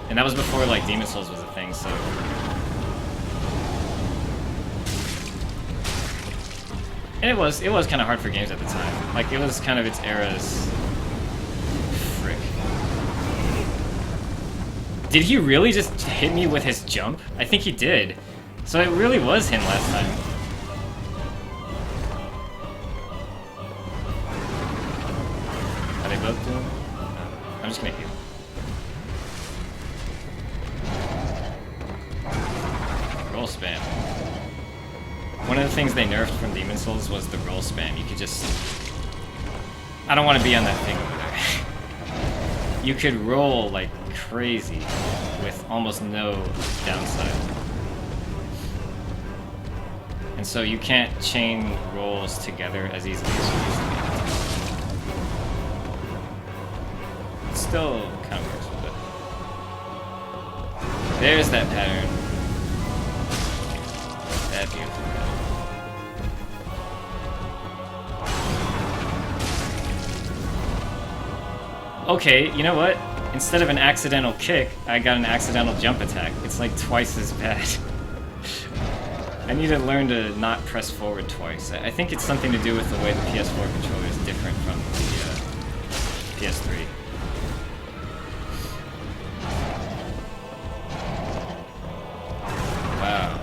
And that was before, like, Demon Souls was a thing, so... And it was kind of hard for games at the time. Like, it was kind of its era's... Frick. Did he really just hit me with his jump? I think he did. So it really was him last time. Are they both doing it? No. I'm just gonna heal. Roll spam. One of the things they nerfed from Demon Souls was the roll spam. You could just... I don't want to be on that thing over there. You could roll like crazy with almost no downside. And so you can't chain rolls together as easily as you used to be. It still kind of works with it. There's that pattern. That beautiful pattern. Okay, you know what? Instead of an accidental kick, I got an accidental jump attack. It's like twice as bad. I need to learn to not press forward twice. I think it's something to do with the way the PS4 controller is different from the PS3. Wow.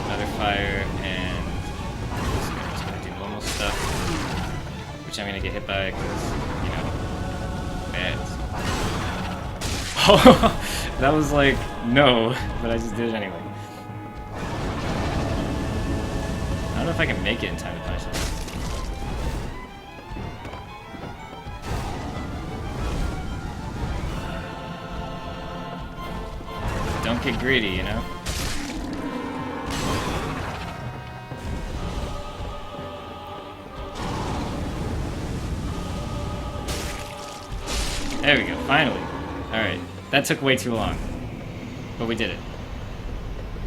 Another fire, and I'm just gonna do normal stuff, which I'm gonna get hit by because, you know, bad. Oh, that was like, no, but I just did it anyway. I don't know if I can make it in time to punish it. Don't get greedy, you know? There we go, finally. Alright, that took way too long. But we did it.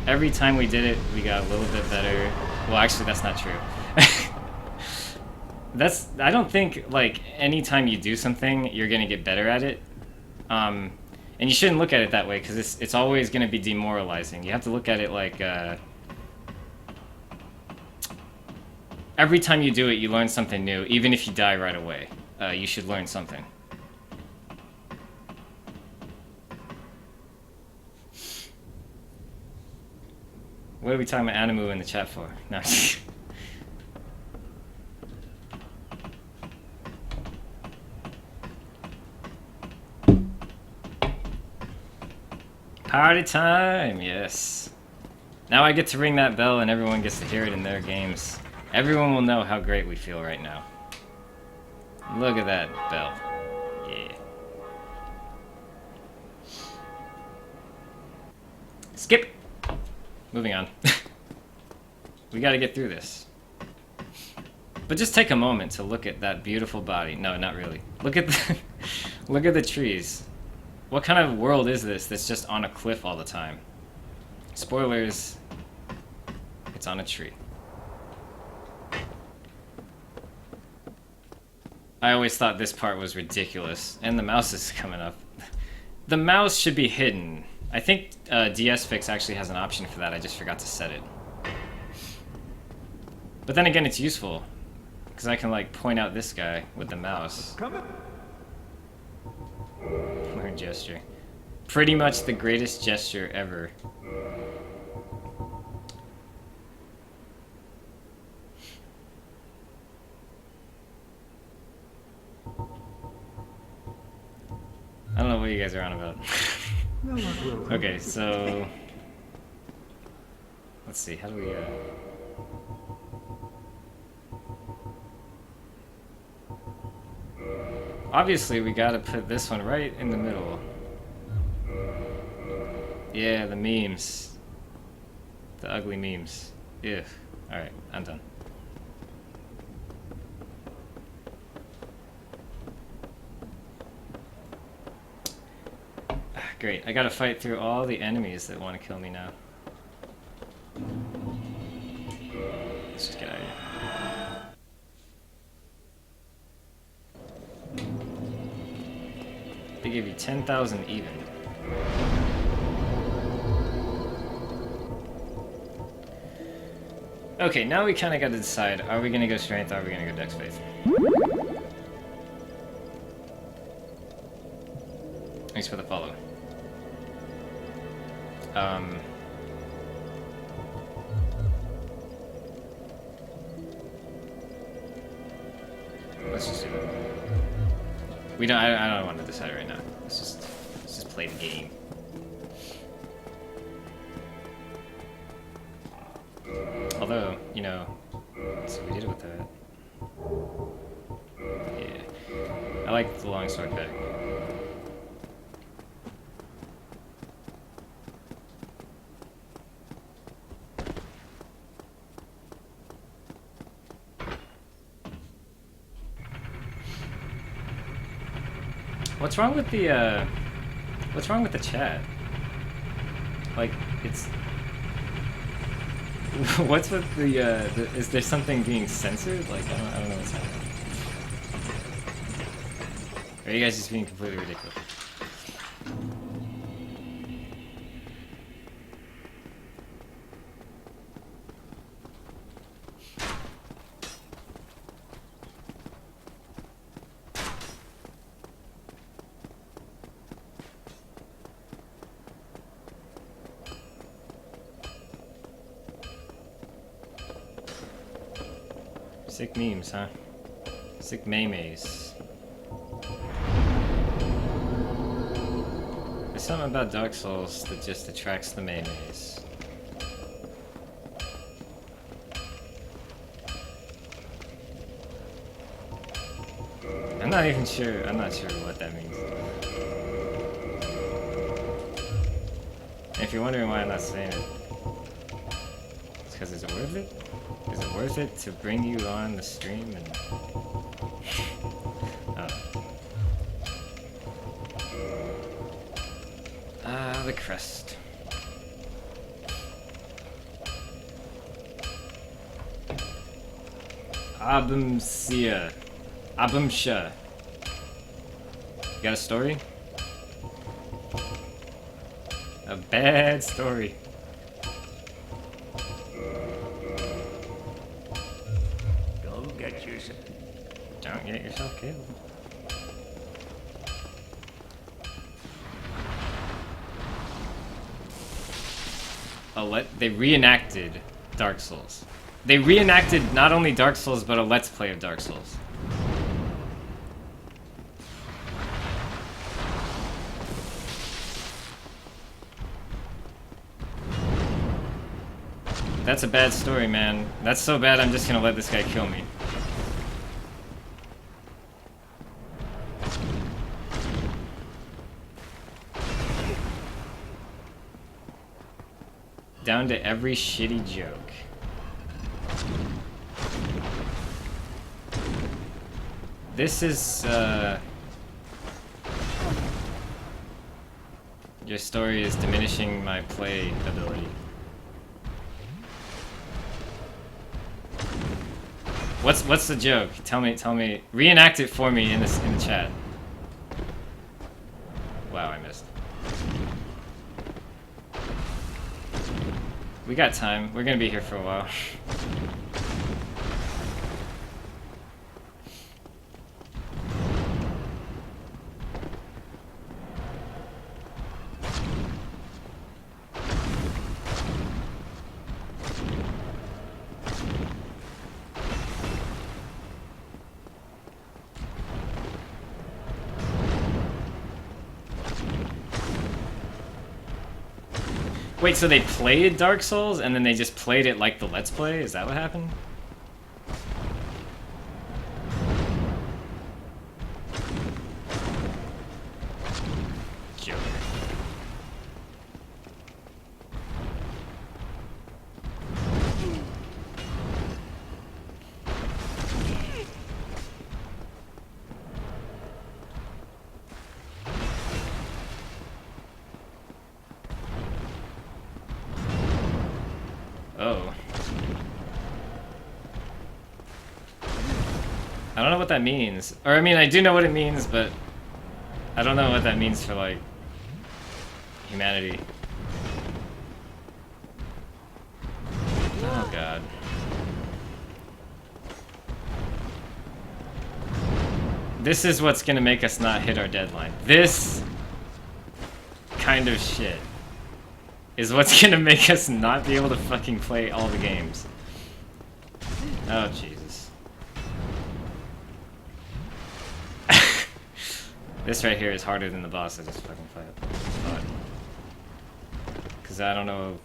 Every time we did it, we got a little bit better. Well, actually, that's not true. I don't think, like, anytime you do something, you're gonna get better at it. And you shouldn't look at it that way, because it's always gonna be demoralizing. You have to look at it like, every time you do it, you learn something new, even if you die right away. You should learn something. What are we talking about Animu in the chat for? No. Party time, yes. Now I get to ring that bell and everyone gets to hear it in their games. Everyone will know how great we feel right now. Look at that bell. Yeah. Skip! Moving on. We gotta get through this. But just take a moment to look at that beautiful body. No, not really. Look at the look at the trees. What kind of world is this that's just on a cliff all the time? Spoilers. It's on a tree. I always thought this part was ridiculous. And the mouse is coming up. The mouse should be hidden. I think DS Fix actually has an option for that. I just forgot to set it. But then again, it's useful. Because I can, like, point out this guy with the mouse. Weird gesture. Pretty much the greatest gesture ever. I don't know what you guys are on about. Okay, so... Let's see, how do we... Obviously, we gotta put this one right in the middle. Yeah, the memes. The ugly memes. Ew. Alright, I'm done. Great, I gotta fight through all the enemies that want to kill me now. Let's just get out of here. They give you 10,000 even. Okay, now we kind of got to decide, are we going to go strength, or are we going to go dex faith? Thanks for the follow. Let's just do it. I don't want to decide right now. Let's just play the game. Although, you know, so we did it with that. Yeah. I like the longsword better. What's wrong with the chat? Like, it's... What's with the, is there something being censored? Like, I don't know what's happening. Or are you guys just being completely ridiculous? Sick memes, huh? Sick memes. There's something about Dark Souls that just attracts the memes. I'm not sure what that means. And if you're wondering why I'm not saying it, it's because is it worth it? Is it worth it to bring you on the stream and... the crest. Abumsia. Abumsha. You got a story? A bad story. Don't get yourself killed. They reenacted Dark Souls. They reenacted not only Dark Souls, but a Let's Play of Dark Souls. That's a bad story, man. That's so bad I'm just gonna let this guy kill me. Down to every shitty joke. This is, your story is diminishing my play ability. What's the joke? Tell me. Reenact it for me in the chat. Wow, I missed. We got time. We're gonna be here for a while. Wait, so they played Dark Souls and then they just played it like the Let's Play? Is that what happened? Joker. Oh. I don't know what that means. Or, I mean, I do know what it means, but I don't know what that means for, like, humanity. Oh, God. This is what's gonna make us not hit our deadline. This kind of shit is what's gonna make us not be able to fucking play all the games. Oh, Jesus. This right here is harder than the boss I just fucking fought. Because I don't know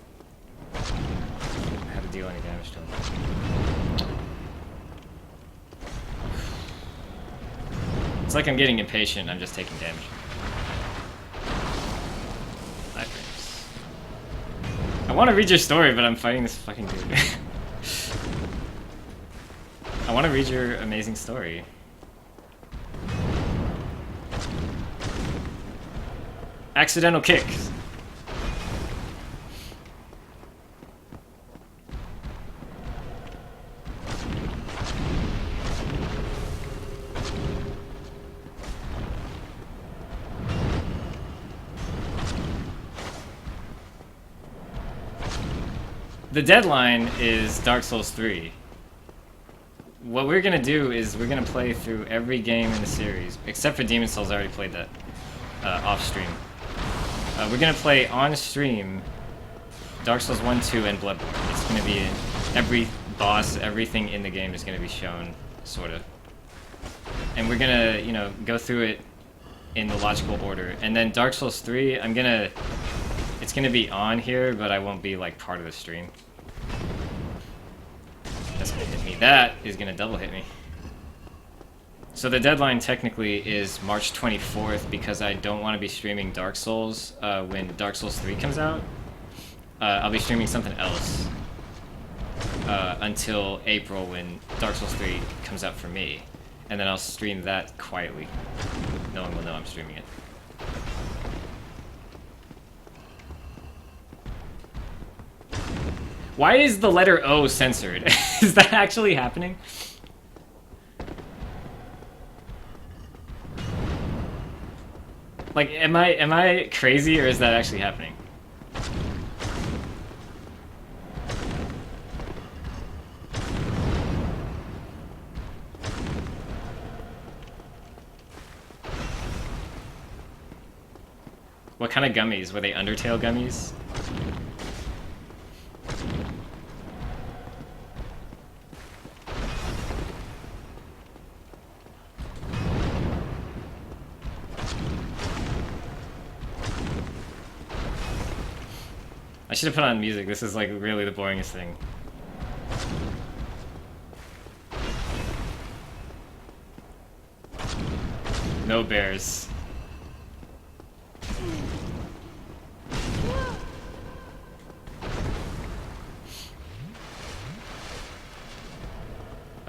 how to deal any damage to him. It's like I'm getting impatient, I'm just taking damage. 5 frames. I want to read your story, but I'm fighting this fucking dude. I want to read your amazing story. Accidental kick. The deadline is Dark Souls 3. What we're gonna do is we're gonna play through every game in the series, except for Demon's Souls. I already played that off stream. We're gonna play on stream Dark Souls 1, 2, and Bloodborne. It's gonna be every boss, everything in the game is gonna be shown, sorta. And we're gonna, you know, go through it in the logical order. And then Dark Souls 3, it's gonna be on here, but I won't be like part of the stream. That's gonna hit me. That is gonna double hit me. So the deadline technically is March 24th because I don't want to be streaming Dark Souls when Dark Souls 3 comes out. I'll be streaming something else until April when Dark Souls 3 comes out for me. And then I'll stream that quietly. No one will know I'm streaming it. Why is the letter O censored? Is that actually happening? Like, am I crazy or is that actually happening? What kind of gummies? Were they Undertale gummies? I should have put on music. This is like really the boringest thing. No bears.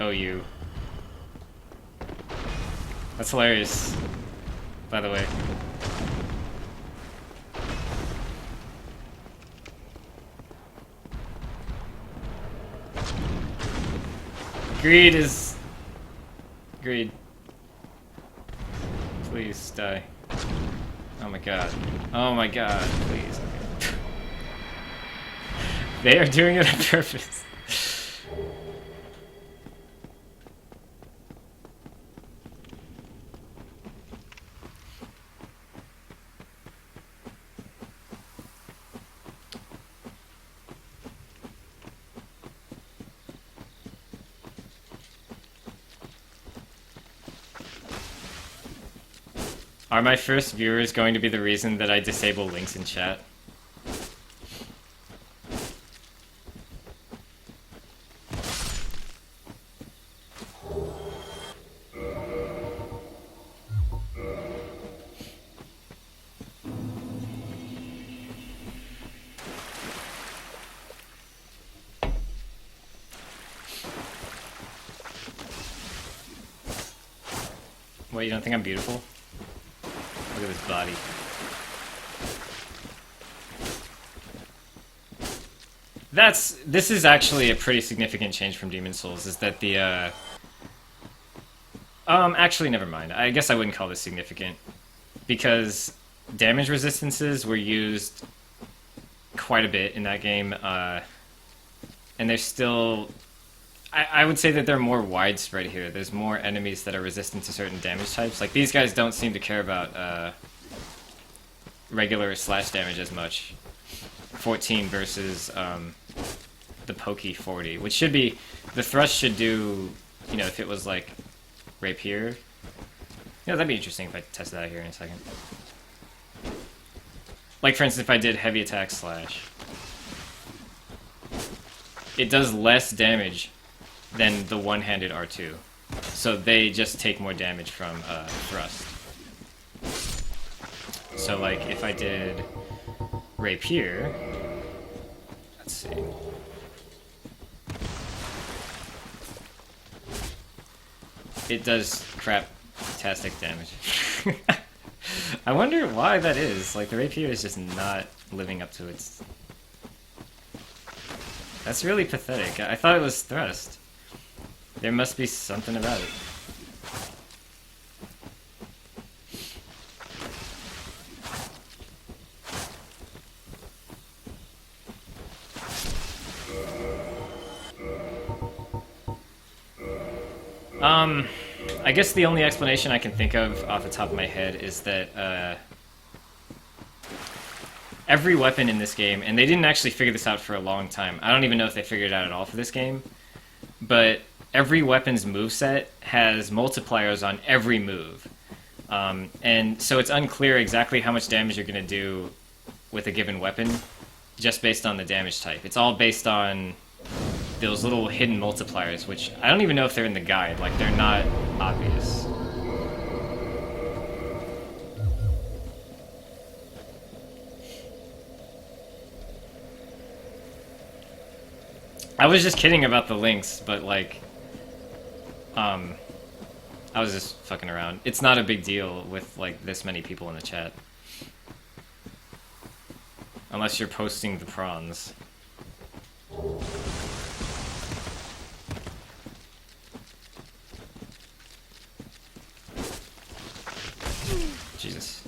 Oh, you. That's hilarious, by the way. Greed is... Greed. Please, die. Oh my god. Oh my god, please. Okay. They are doing it on purpose. Are my first viewers going to be the reason that I disable links in chat? What, you don't think I'm beautiful? Look at this body. This is actually a pretty significant change from Demon Souls, is that the, actually, never mind. I guess I wouldn't call this significant, because damage resistances were used quite a bit in that game, and they're still... I would say that they're more widespread here. There's more enemies that are resistant to certain damage types. Like, these guys don't seem to care about, regular slash damage as much. 14 versus, the pokey 40, which should be... The thrust should do, you know, if it was, like, rapier. You know, that'd be interesting if I tested that here in a second. Like, for instance, if I did heavy attack slash. It does less damage than the one-handed R2. So they just take more damage from thrust. So, like, if I did rapier... Let's see... It does crap-tastic damage. I wonder why that is. Like, the rapier is just not living up to its... That's really pathetic. I thought it was thrust. There must be something about it. I guess the only explanation I can think of off the top of my head is that, every weapon in this game, and they didn't actually figure this out for a long time. I don't even know if they figured it out at all for this game, but every weapon's moveset has multipliers on every move. And so it's unclear exactly how much damage you're going to do with a given weapon, just based on the damage type. It's all based on those little hidden multipliers, which I don't even know if they're in the guide. Like, they're not obvious. I was just kidding about the links, but, like, I was just fucking around. It's not a big deal with, like, this many people in the chat. Unless you're posting the prawns. Jesus.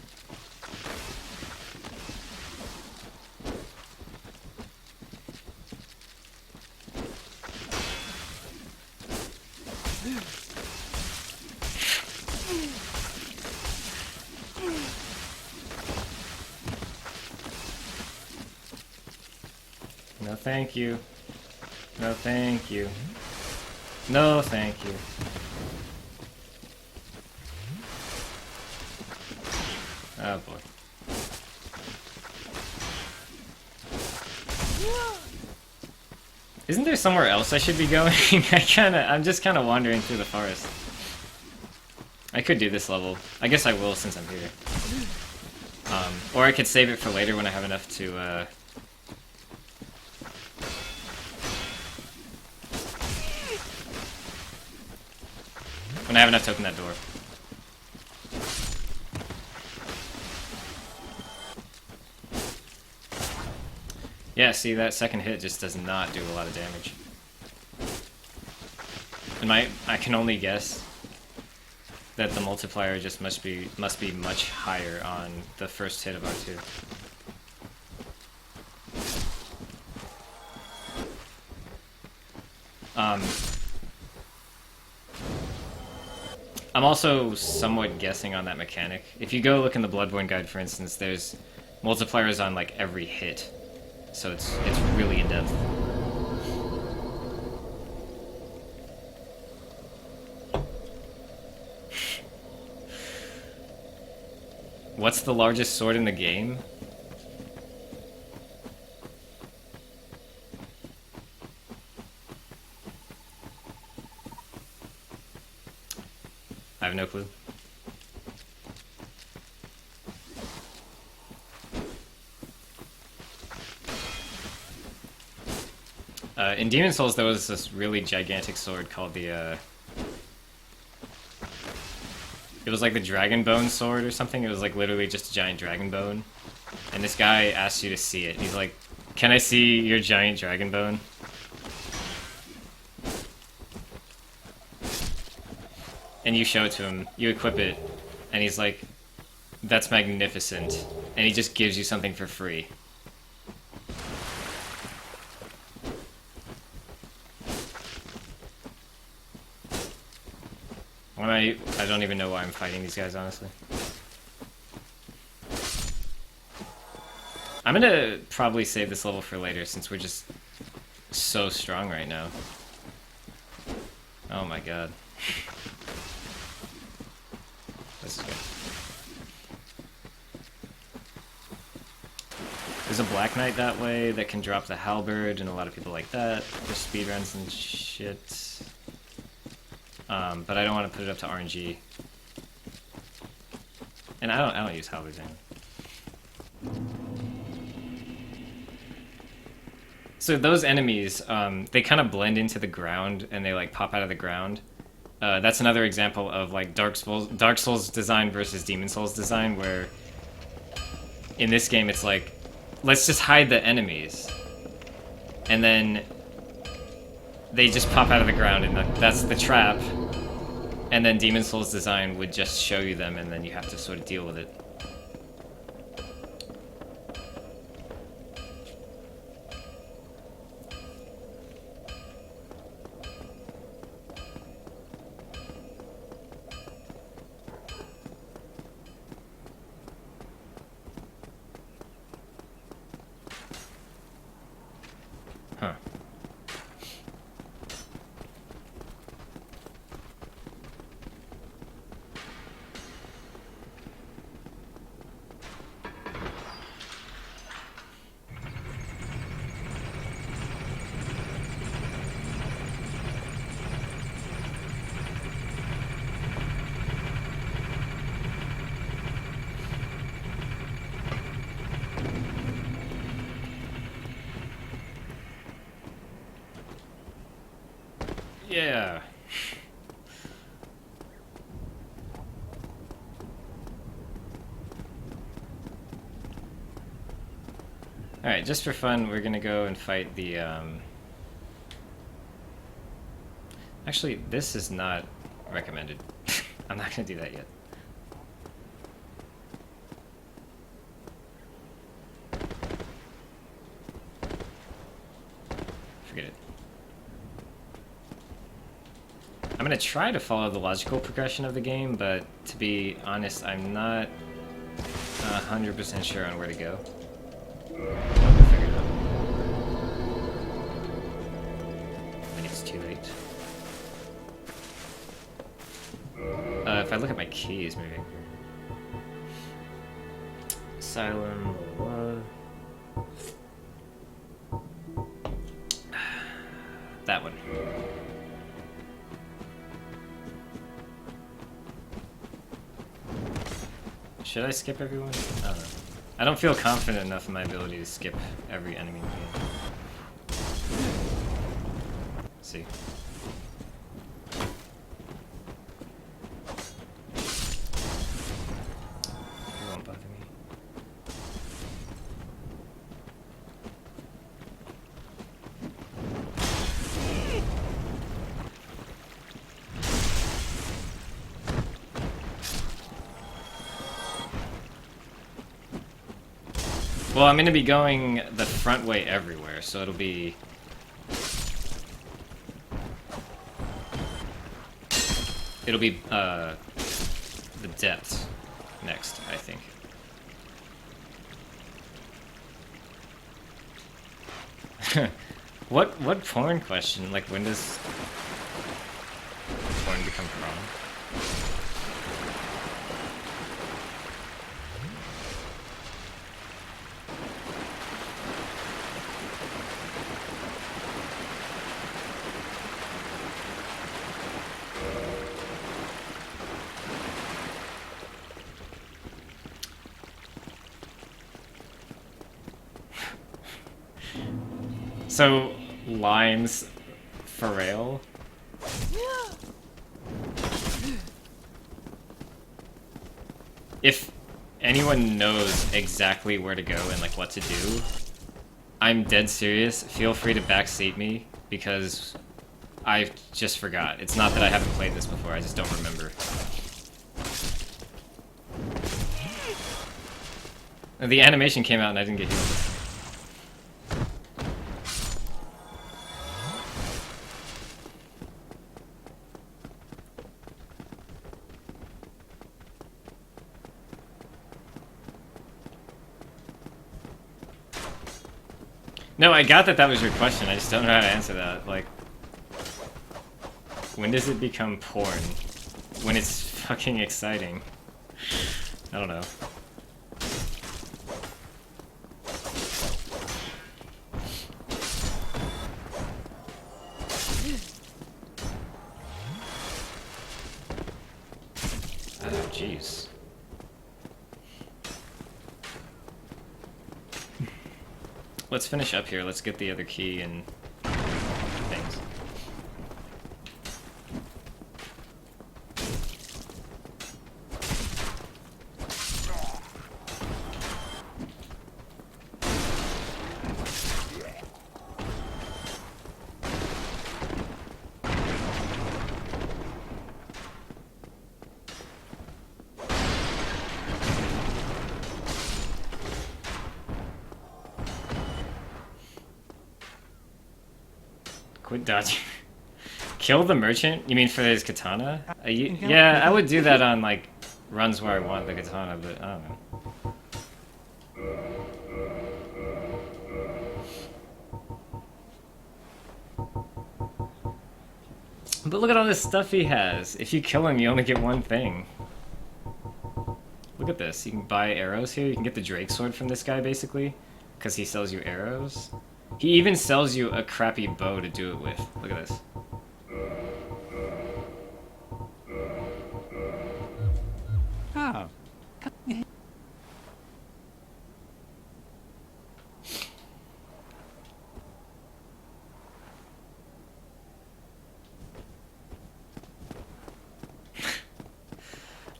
No, thank you. No, thank you. No, thank you. Oh, boy. Isn't there somewhere else I should be going? I'm just kinda wandering through the forest. I could do this level. I guess I will since I'm here. Or I could save it for later when I have enough to, when I have enough to open that door. Yeah, see, that second hit just does not do a lot of damage. And I can only guess that the multiplier just must be much higher on the first hit of R2. I'm also somewhat guessing on that mechanic. If you go look in the Bloodborne guide, for instance, there's multipliers on like every hit. So it's really in-depth. What's the largest sword in the game? I have no clue. In Demon Souls, there was this really gigantic sword called the, it was like the Dragon Bone sword or something. It was like literally just a giant dragon bone. And this guy asked you to see it. He's like, Can I see your giant dragon bone? And you show it to him, you equip it, and he's like, that's magnificent. And he just gives you something for free. I don't even know why I'm fighting these guys, honestly. I'm gonna probably save this level for later, since we're just so strong right now. Oh my god. This is good. There's a Black Knight that way that can drop the halberd, and a lot of people like that for speedruns and shit. But I don't want to put it up to RNG. And I don't use halberds anymore. So those enemies, they kind of blend into the ground, and they like pop out of the ground. That's another example of like Dark Souls design versus Demon Souls design, where in this game it's like, let's just hide the enemies, and then they just pop out of the ground, and that's the trap. And then Demon Souls design would just show you them, and then you have to sort of deal with it. Huh. Yeah. Alright, just for fun, we're gonna go and fight the, Actually, this is not recommended. I'm not gonna do that yet. Forget it. I'm gonna try to follow the logical progression of the game, but to be honest, I'm not 100% sure on where to go. I'll figure it out. I think it's too late. If I look at my keys, maybe. Asylum, blah, blah. That one. Should I skip everyone? I don't know. I don't feel confident enough in my ability to skip every enemy in the game. Let's see. It won't bother me. Well, I'm gonna be going the front way everywhere, so it'll be... It'll be, the depths next, I think. What porn question? Like, when does porn become prom? So, lines Pharrell? If anyone knows exactly where to go and like what to do, I'm dead serious. Feel free to backseat me, because I just forgot. It's not that I haven't played this before, I just don't remember. The animation came out and I didn't get healed. No, I got that that was your question. I just don't know how to answer that. Like, when does it become porn? When it's fucking exciting. I don't know. Oh, jeez. Let's finish up here. Let's get the other key and things. Quit dodging. Kill the merchant? You mean for his katana? Yeah, I would do that on, like, runs where I want the katana, but I don't know. But look at all this stuff he has. If you kill him, you only get one thing. Look at this. You can buy arrows here. You can get the Drake sword from this guy, basically, because he sells you arrows. He even sells you a crappy bow to do it with. Look at this. Oh.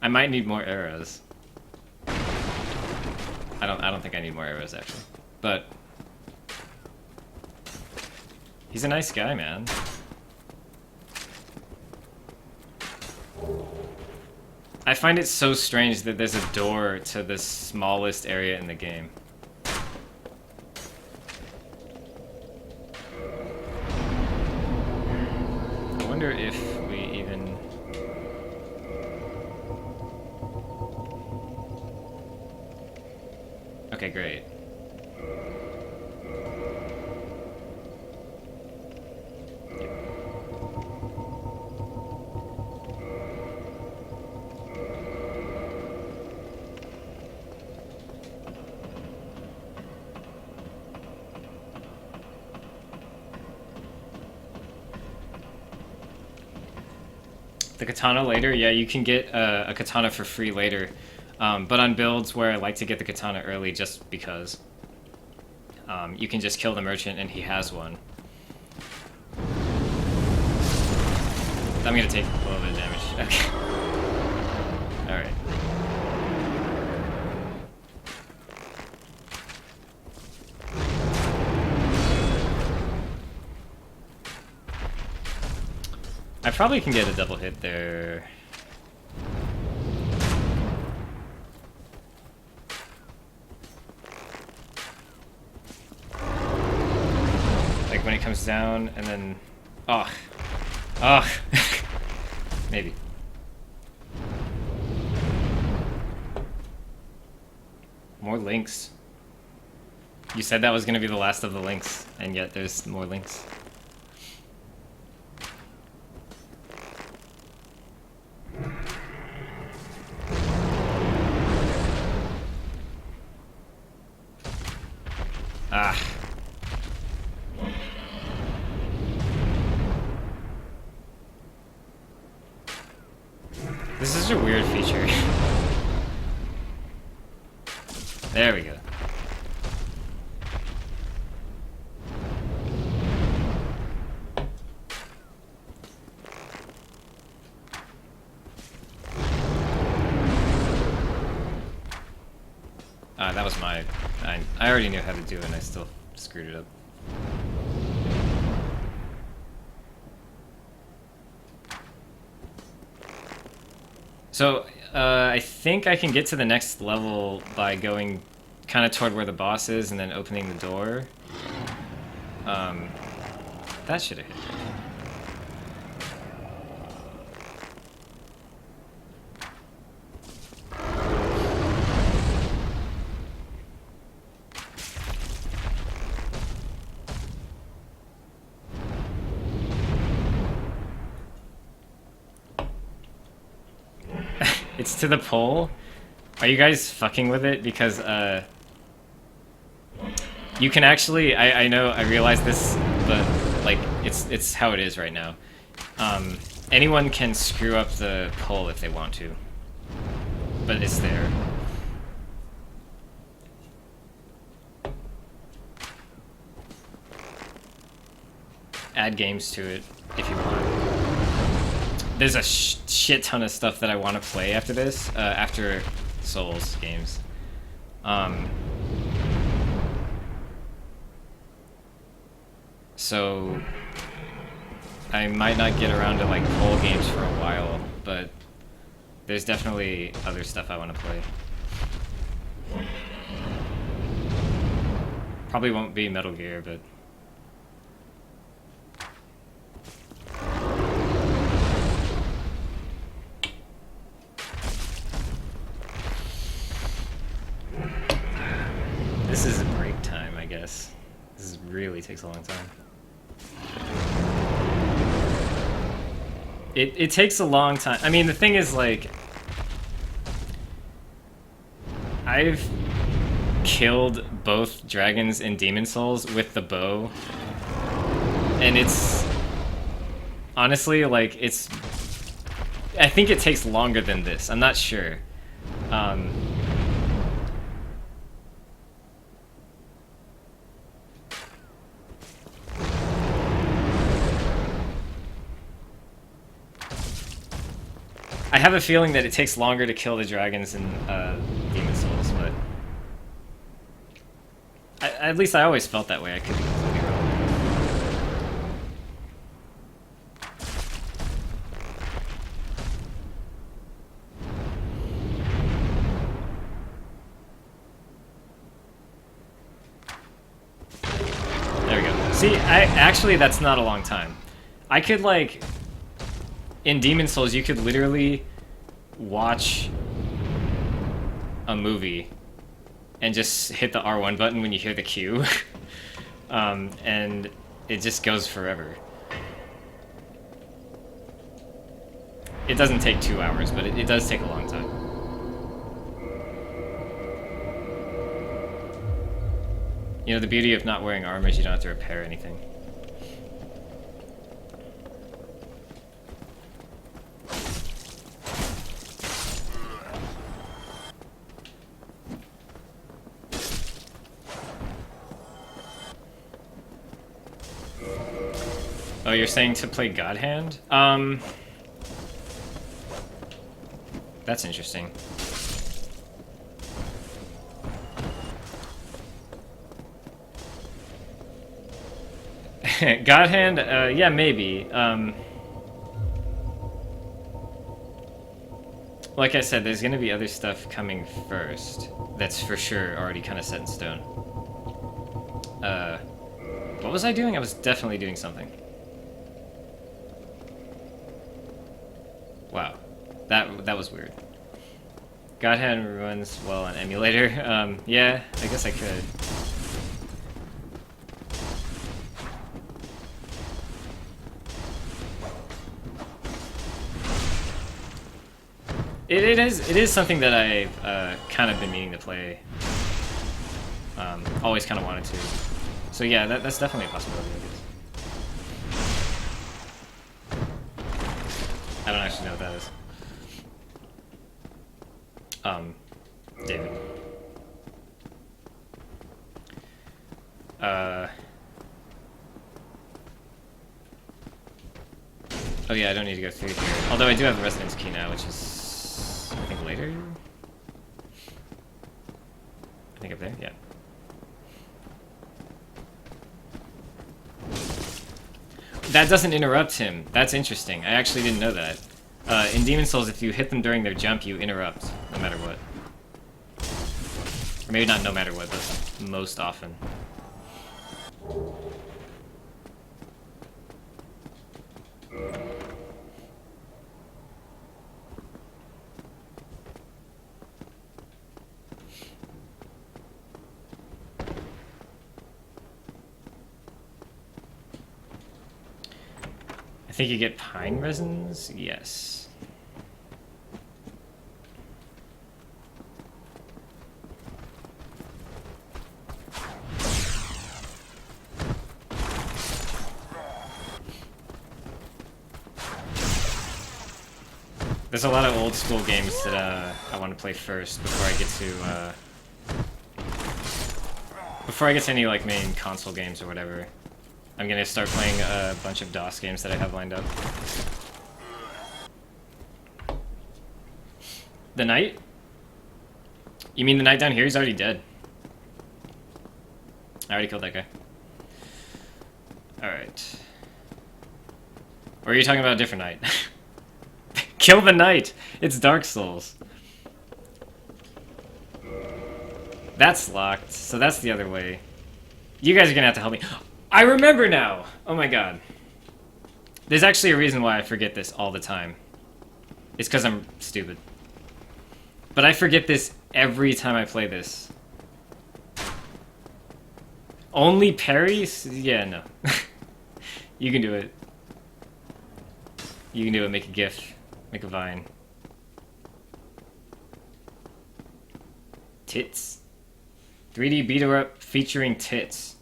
I might need more arrows. I don't think I need more arrows actually. But he's a nice guy, man. I find it so strange that there's a door to the smallest area in the game. I wonder if we even... Okay, great. The katana later? Yeah, you can get a katana for free later. But on builds where I like to get the katana early just because, you can just kill the merchant and he has one. I'm gonna take a little bit of damage. Okay. Alright. I probably can get a double hit there. Like when it comes down and then... Oh. Oh. Maybe. More links. You said that was gonna be the last of the links, and yet there's more links. Ah. This is a weird feature. There we go. That was my... I already knew how to do it and I still screwed it up. So, I think I can get to the next level by going kind of toward where the boss is and then opening the door. That should have hit. It's to the pole? Are you guys fucking with it? Because, you can actually, I know, I realize this, but, like, it's how it is right now. Anyone can screw up the pole if they want to. But it's there. Add games to it if you want. There's a shit ton of stuff that I want to play after this, after Souls games. So I might not get around to like pole games for a while, but there's definitely other stuff I want to play. Probably won't be Metal Gear, but this is a break time, I guess. This really takes a long time. It takes a long time. I mean, the thing is, like, I've killed both dragons in Demon Souls with the bow, and it's honestly, like, I think it takes longer than this. I'm not sure. I have a feeling that it takes longer to kill the dragons in Demon Souls, but at least I always felt that way. I could be completely wrong. There we go. See, actually that's not a long time. I could, like, in Demon Souls, you could literally watch a movie and just hit the R1 button when you hear the cue, and it just goes forever. It doesn't take 2 hours, but it does take a long time. You know, the beauty of not wearing armor is you don't have to repair anything. Oh, you're saying to play God Hand? That's interesting. God Hand? Yeah, maybe. Like I said, there's gonna be other stuff coming first. That's for sure already kind of set in stone. What was I doing? I was definitely doing something. Wow, that was weird. God Hand runs well on emulator. Yeah, I guess I could. It is something that I've kind of been meaning to play. Always kind of wanted to. So yeah, that's definitely a possibility, I guess. I don't actually know what that is. David. Oh yeah, I don't need to go through here. Although I do have the residence key now, which is, I think, later? I think up there, yeah. that doesn't interrupt him. That's interesting. I actually didn't know that. In Demon Souls, if you hit them during their jump, you interrupt, no matter what. Or maybe not no matter what, but most often. I think you get pine resins? Yes. There's a lot of old school games that I want to play first before I get to any like main console games or whatever. I'm gonna start playing a bunch of DOS games that I have lined up. The knight? You mean the knight down here? He's already dead. I already killed that guy. Alright. Or are you talking about a different knight? Kill the knight! It's Dark Souls. That's locked, so that's the other way. You guys are gonna have to help me. I remember now! Oh my god. There's actually a reason why I forget this all the time. It's because I'm stupid. But I forget this every time I play this. Only parries? Yeah, no. You can do it. You can do it, make a GIF. Make a Vine. Tits. 3D beat-er-up featuring tits.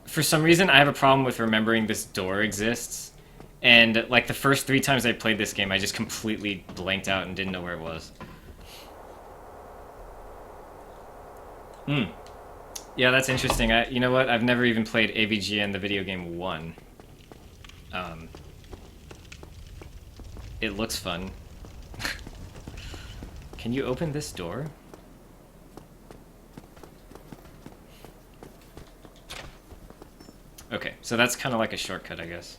For some reason, I have a problem with remembering this door exists. And, like, the first 3 times I played this game, I just completely blanked out and didn't know where it was. Yeah, that's interesting. You know what? I've never even played AVGN, the video game 1. It looks fun. Can you open this door? Okay, so that's kind of like a shortcut, I guess.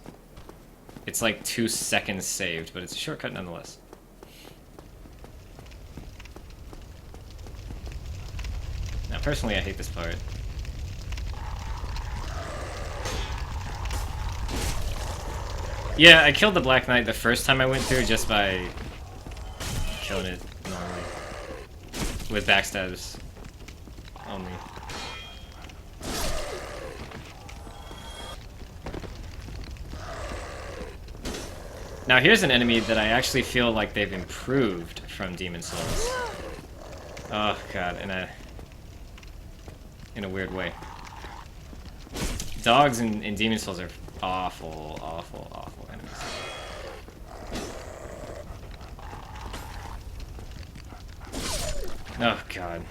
It's like 2 seconds saved, but it's a shortcut nonetheless. Now, personally, I hate this part. Yeah, I killed the Black Knight the first time I went through just by killing it normally. With backstabs only. Now here's an enemy that I actually feel like they've improved from Demon Souls. Oh god, in a weird way. Dogs in Demon Souls are awful, awful, awful enemies. Oh god.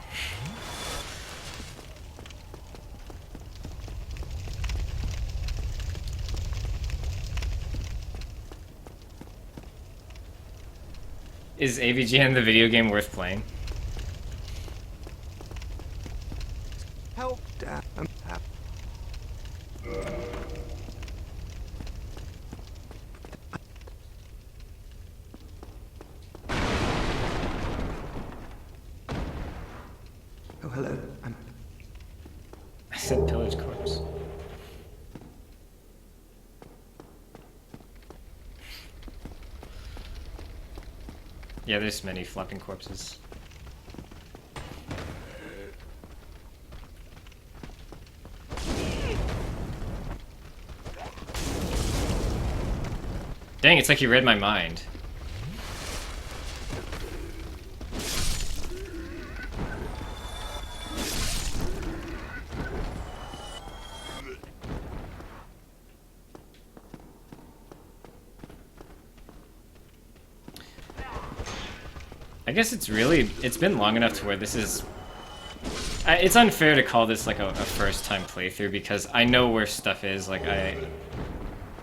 Is AVGN the video game worth playing? Help, Dad. I'm happy. Oh, hello. I said pillage corpse. Yeah, there's many flopping corpses. Dang, it's like he read my mind. I guess it's been long enough to where this is... it's unfair to call this like a first-time playthrough because I know where stuff is, like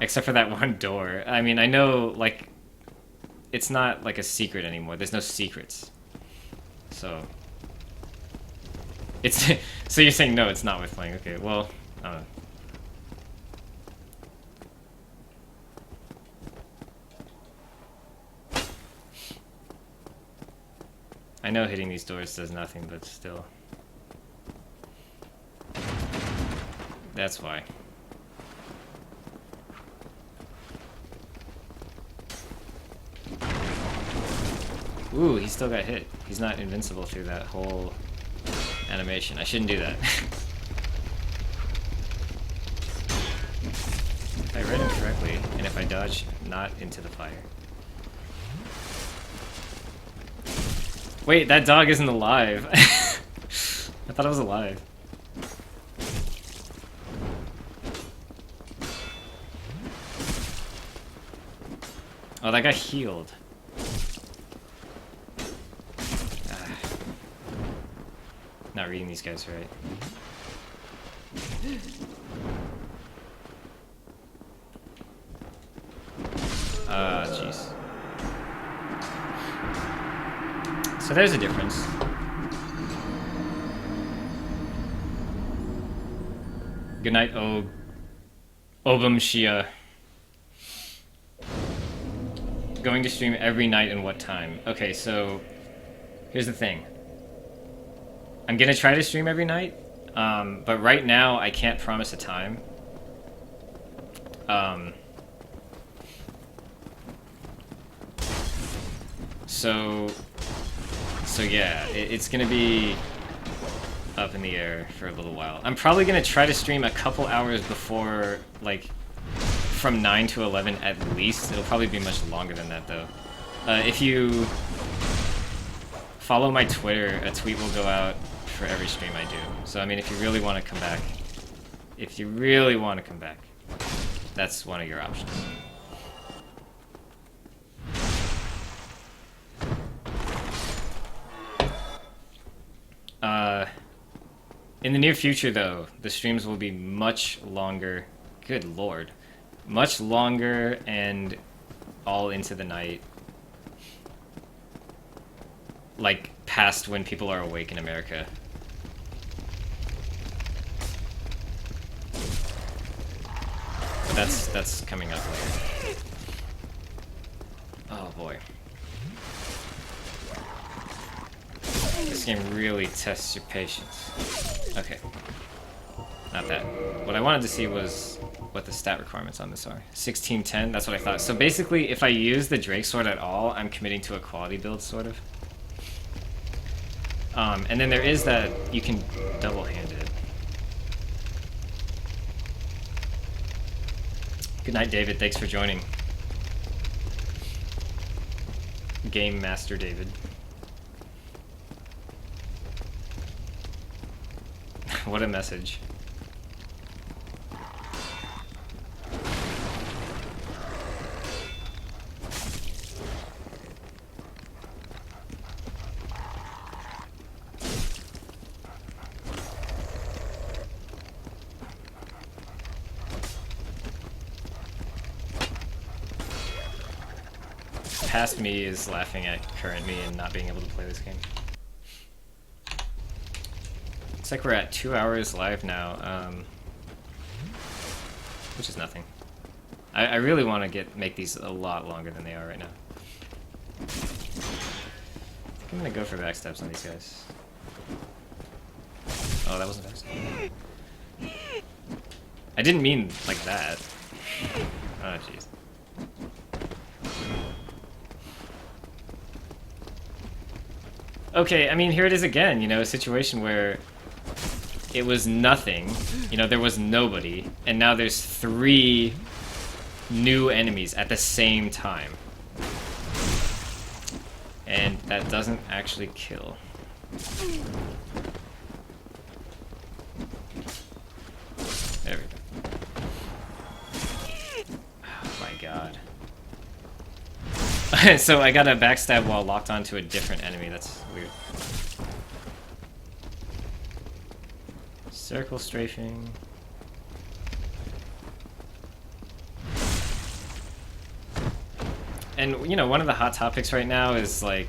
except for that one door. I mean, I know, like, it's not like a secret anymore. There's no secrets. So, It's so you're saying no, it's not worth playing. Okay, well, I don't know. I know hitting these doors does nothing, but still. That's why. Ooh, he still got hit. He's not invincible through that whole animation. I shouldn't do that. If I read him correctly, and if I dodge not into the fire. Wait, that dog isn't alive. I thought it was alive. Oh, that got healed. Not reading these guys right. Jeez. So there's a difference. Good night, Obum Shia. Going to stream every night and what time? Okay, so here's the thing. I'm gonna try to stream every night, but right now I can't promise a time. So yeah, it's gonna be up in the air for a little while. I'm probably gonna try to stream a couple hours before, like, from 9 to 11 at least. It'll probably be much longer than that though. If you follow my Twitter, a tweet will go out for every stream I do. So I mean, if you really want to come back, that's one of your options. In the near future though, the streams will be much longer. Good lord. Much longer and all into the night. Like, past when people are awake in America. But that's coming up later. Oh boy. This game really tests your patience. Okay. Not that. What I wanted to see was what the stat requirements on this are. 1610, that's what I thought. So basically, if I use the Drake Sword at all, I'm committing to a quality build, sort of. And then there is that you can double-hand it. Good night, David. Thanks for joining. Game Master David. What a message. Past me is laughing at current me and not being able to play this game. Looks like we're at 2 hours live now, which is nothing. I really want to make these a lot longer than they are right now. I think I'm gonna go for backstabs on these guys. Oh, that wasn't backstab. I didn't mean like that. Oh, jeez. Okay, I mean, here it is again, you know, a situation where it was nothing, you know, there was nobody, and now there's 3 new enemies at the same time. And that doesn't actually kill. There we go. Oh my god. So I got a backstab while locked onto a different enemy. That's weird. Circle strafing. And, you know, one of the hot topics right now is, like,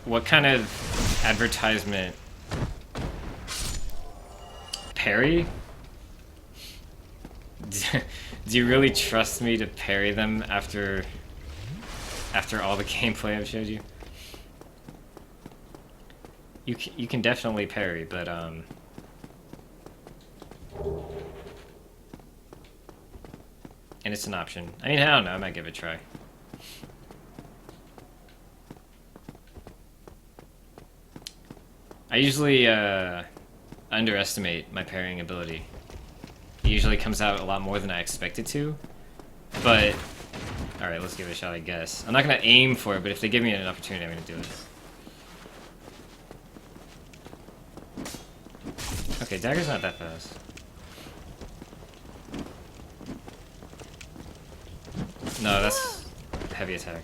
what kind of Advertisement. Parry? Do you really trust me to parry them after all the gameplay I've showed you? You can definitely parry, but and it's an option. I mean, I don't know, I might give it a try. I usually underestimate my parrying ability. It usually comes out a lot more than I expect it to, but alright, let's give it a shot, I guess. I'm not gonna aim for it, but if they give me an opportunity, I'm gonna do it. Okay, dagger's not that fast. No, that's heavy attack.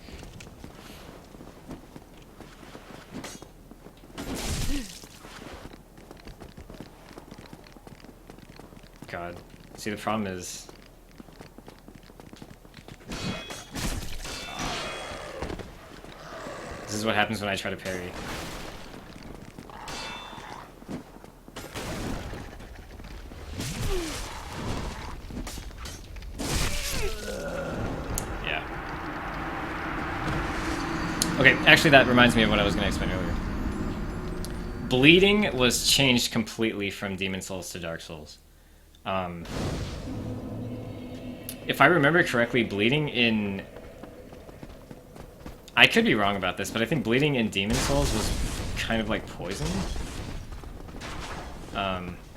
God. See, the problem is... This is what happens when I try to parry. Yeah. Okay, actually that reminds me of what I was going to explain earlier. Bleeding was changed completely from Demon Souls to Dark Souls. If I remember correctly, bleeding in... I could be wrong about this, but I think bleeding in Demon Souls was kind of like poison.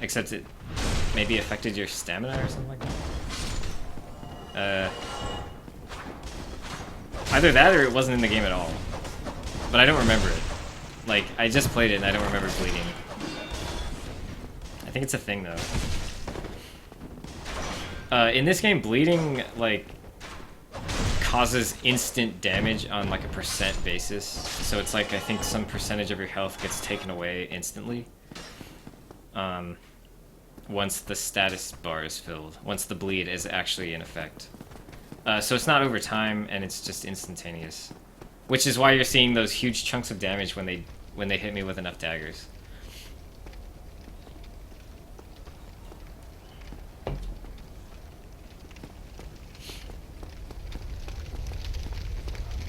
Except it maybe affected your stamina or something like that. Either that or it wasn't in the game at all. But I don't remember it. Like, I just played it and I don't remember bleeding. I think it's a thing, though. In this game, bleeding, like, causes instant damage on, like, a percent basis. So it's like, I think some percentage of your health gets taken away instantly. Once the status bar is filled. Once the bleed is actually in effect. So it's not over time, and it's just instantaneous. Which is why you're seeing those huge chunks of damage when they hit me with enough daggers.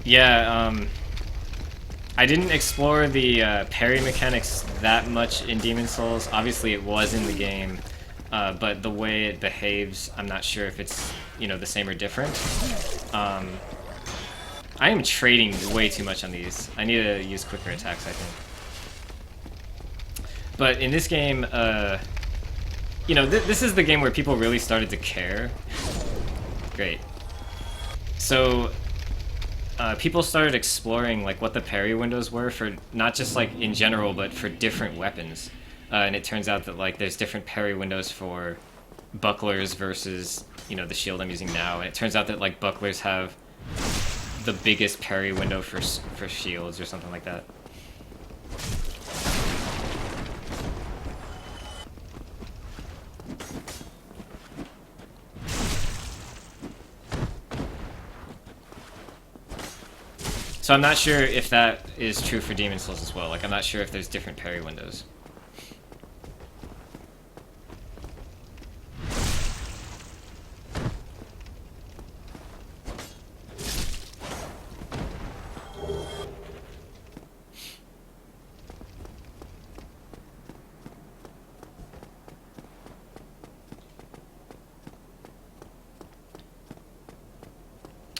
Yeah, I didn't explore the parry mechanics that much in Demon Souls. Obviously it was in the game, but the way it behaves, I'm not sure if it's, you know, the same or different. I am trading way too much on these. I need to use quicker attacks, I think. But in this game, you know, this is the game where people really started to care. Great. So... people started exploring like what the parry windows were for not just like in general, but for different weapons. And it turns out that like there's different parry windows for bucklers versus, you know, the shield I'm using now. And it turns out that like bucklers have the biggest parry window for shields or something like that. So I'm not sure if that is true for Demon Souls as well. Like, I'm not sure if there's different parry windows.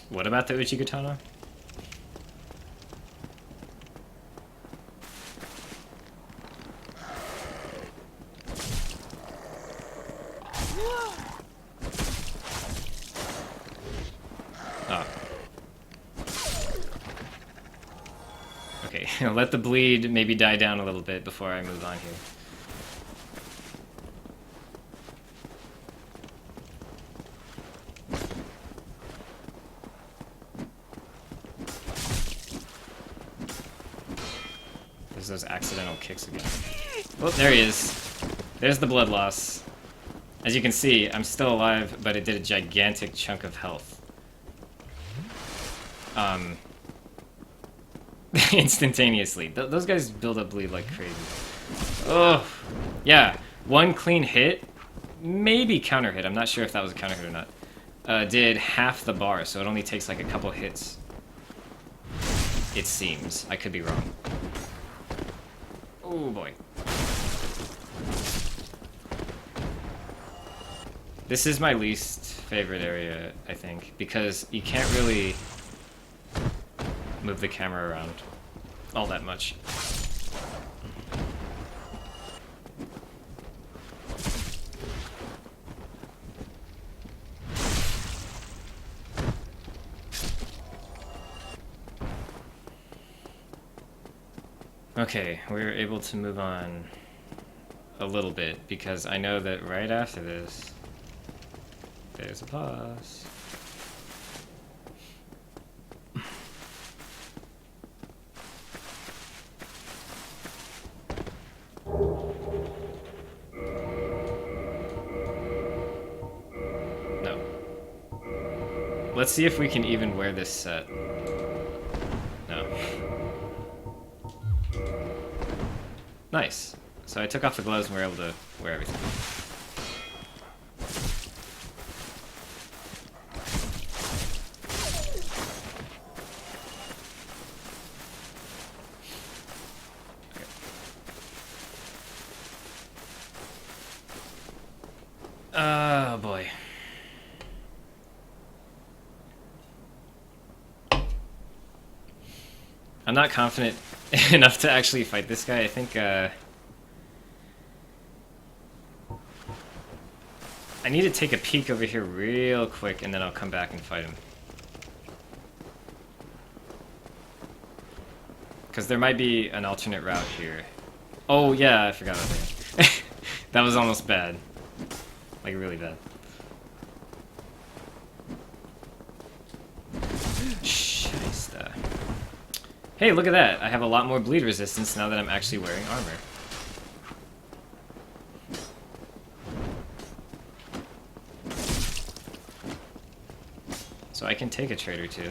What about the Uchigatana? Okay, let the bleed maybe die down a little bit before I move on here. There's those accidental kicks again. Oh, there he is. There's the blood loss. As you can see, I'm still alive, but it did a gigantic chunk of health. instantaneously. Those guys build up bleed like crazy. Oh, yeah. One clean hit, maybe counter hit. I'm not sure if that was a counter hit or not. Did half the bar, so it only takes like a couple hits. It seems. I could be wrong. Oh boy. This is my least favorite area, I think, because you can't really move the camera around all that much. Okay, we're able to move on a little bit, because I know that right after this, there's a boss. No. Let's see if we can even wear this set. No. Nice. So I took off the gloves and we're able to wear everything. Oh boy. I'm not confident enough to actually fight this guy. I think I need to take a peek over here real quick and then I'll come back and fight him. Because there might be an alternate route here. Oh yeah, I forgot about that. That was almost bad. Like really bad. Scheisse. Hey, look at that! I have a lot more bleed resistance now that I'm actually wearing armor. So I can take a trade or two.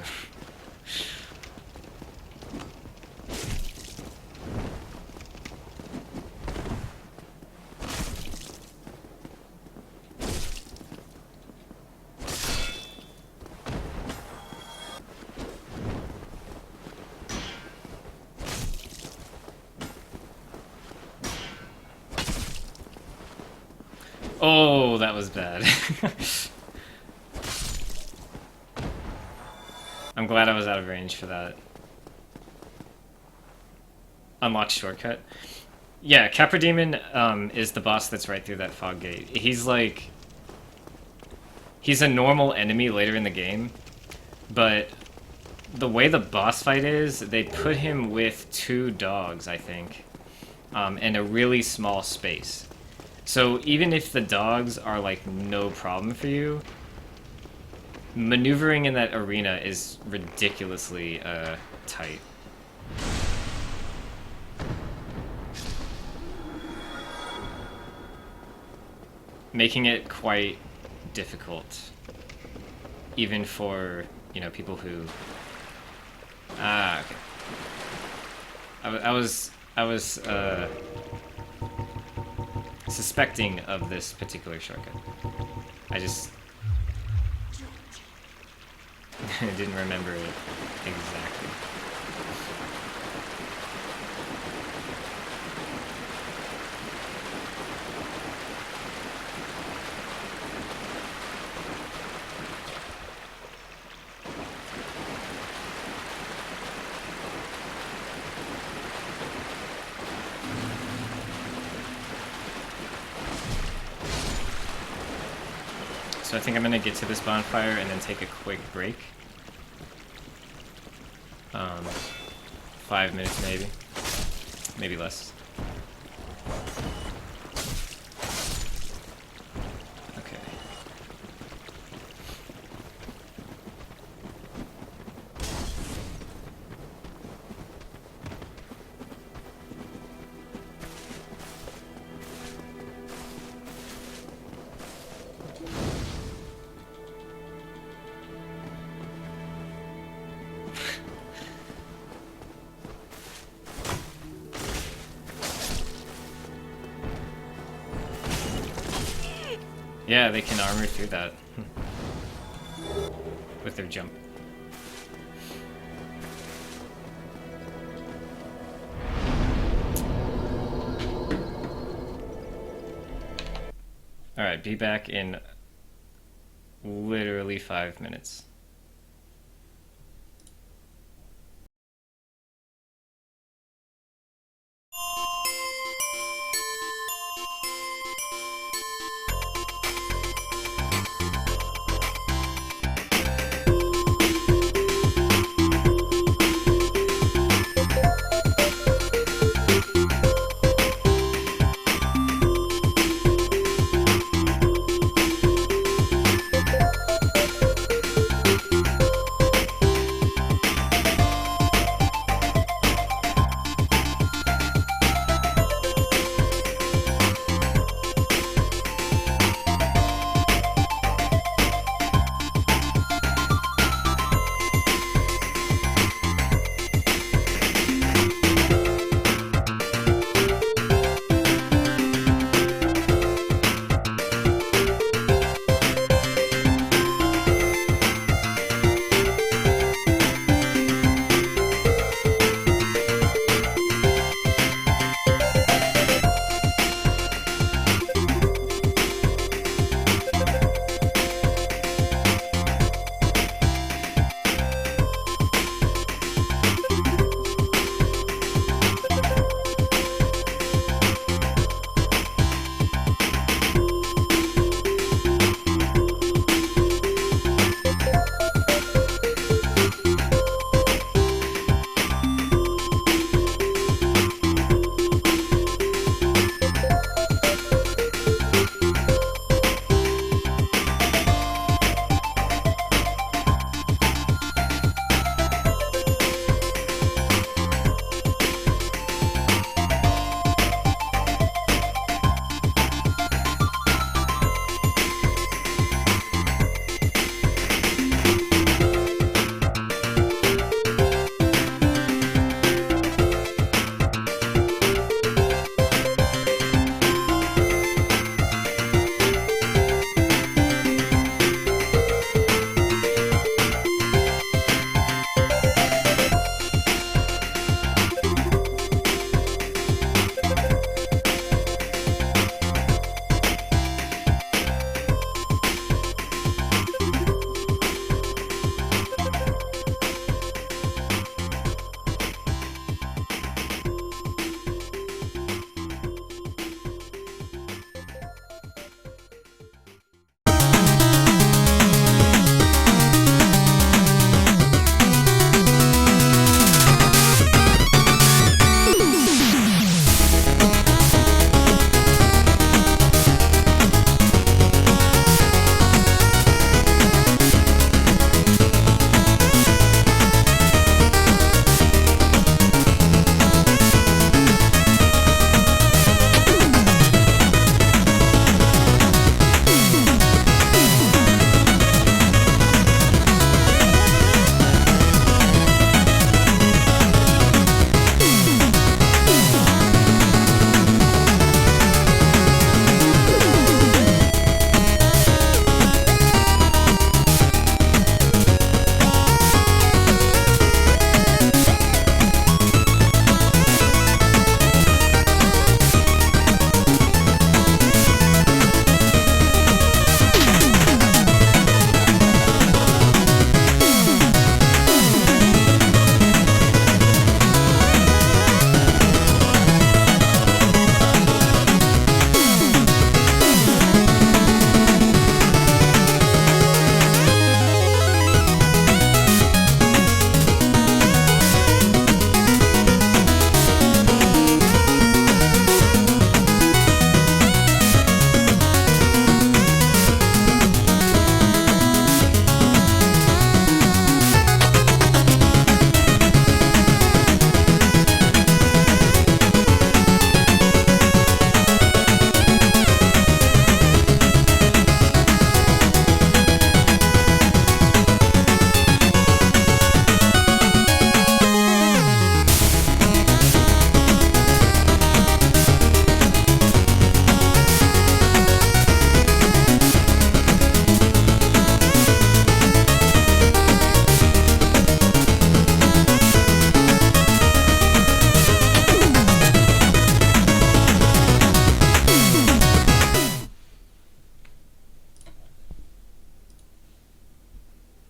Oh, that was bad. I'm glad I was out of range for that. Unlock shortcut. Yeah, Capra Demon is the boss that's right through that fog gate. He's like... He's a normal enemy later in the game, but the way the boss fight is, they put him with 2 dogs, I think, in a really small space. So even if the dogs are like no problem for you, maneuvering in that arena is ridiculously tight. Making it quite difficult, even for, you know, people who... Ah, okay. I was suspecting of this particular shortcut. I just didn't remember it exactly. So I think I'm gonna get to this bonfire and then take a quick break. 5 minutes maybe. Maybe less. Okay. Yeah, they can armor through that. With their jump. Alright, be back in literally 5 minutes.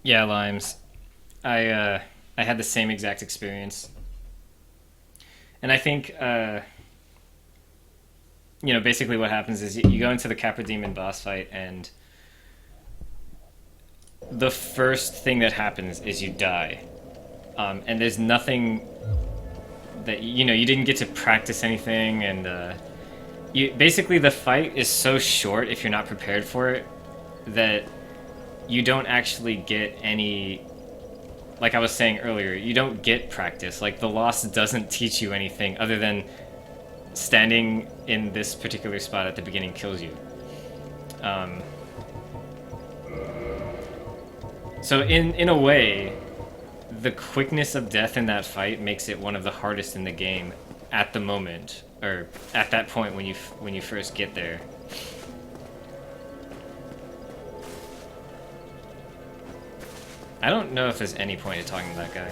Yeah, Limes. I had the same exact experience. And I think, basically what happens is you go into the Capra Demon boss fight, and the first thing that happens is you die. And there's nothing that, you didn't get to practice anything, and basically the fight is so short if you're not prepared for it that you don't actually get any, like I was saying earlier, you don't get practice. Like, the Lost doesn't teach you anything other than standing in this particular spot at the beginning kills you. So in a way, the quickness of death in that fight makes it one of the hardest in the game at the moment, or at that point when you first get there. I don't know if there's any point in talking to that guy.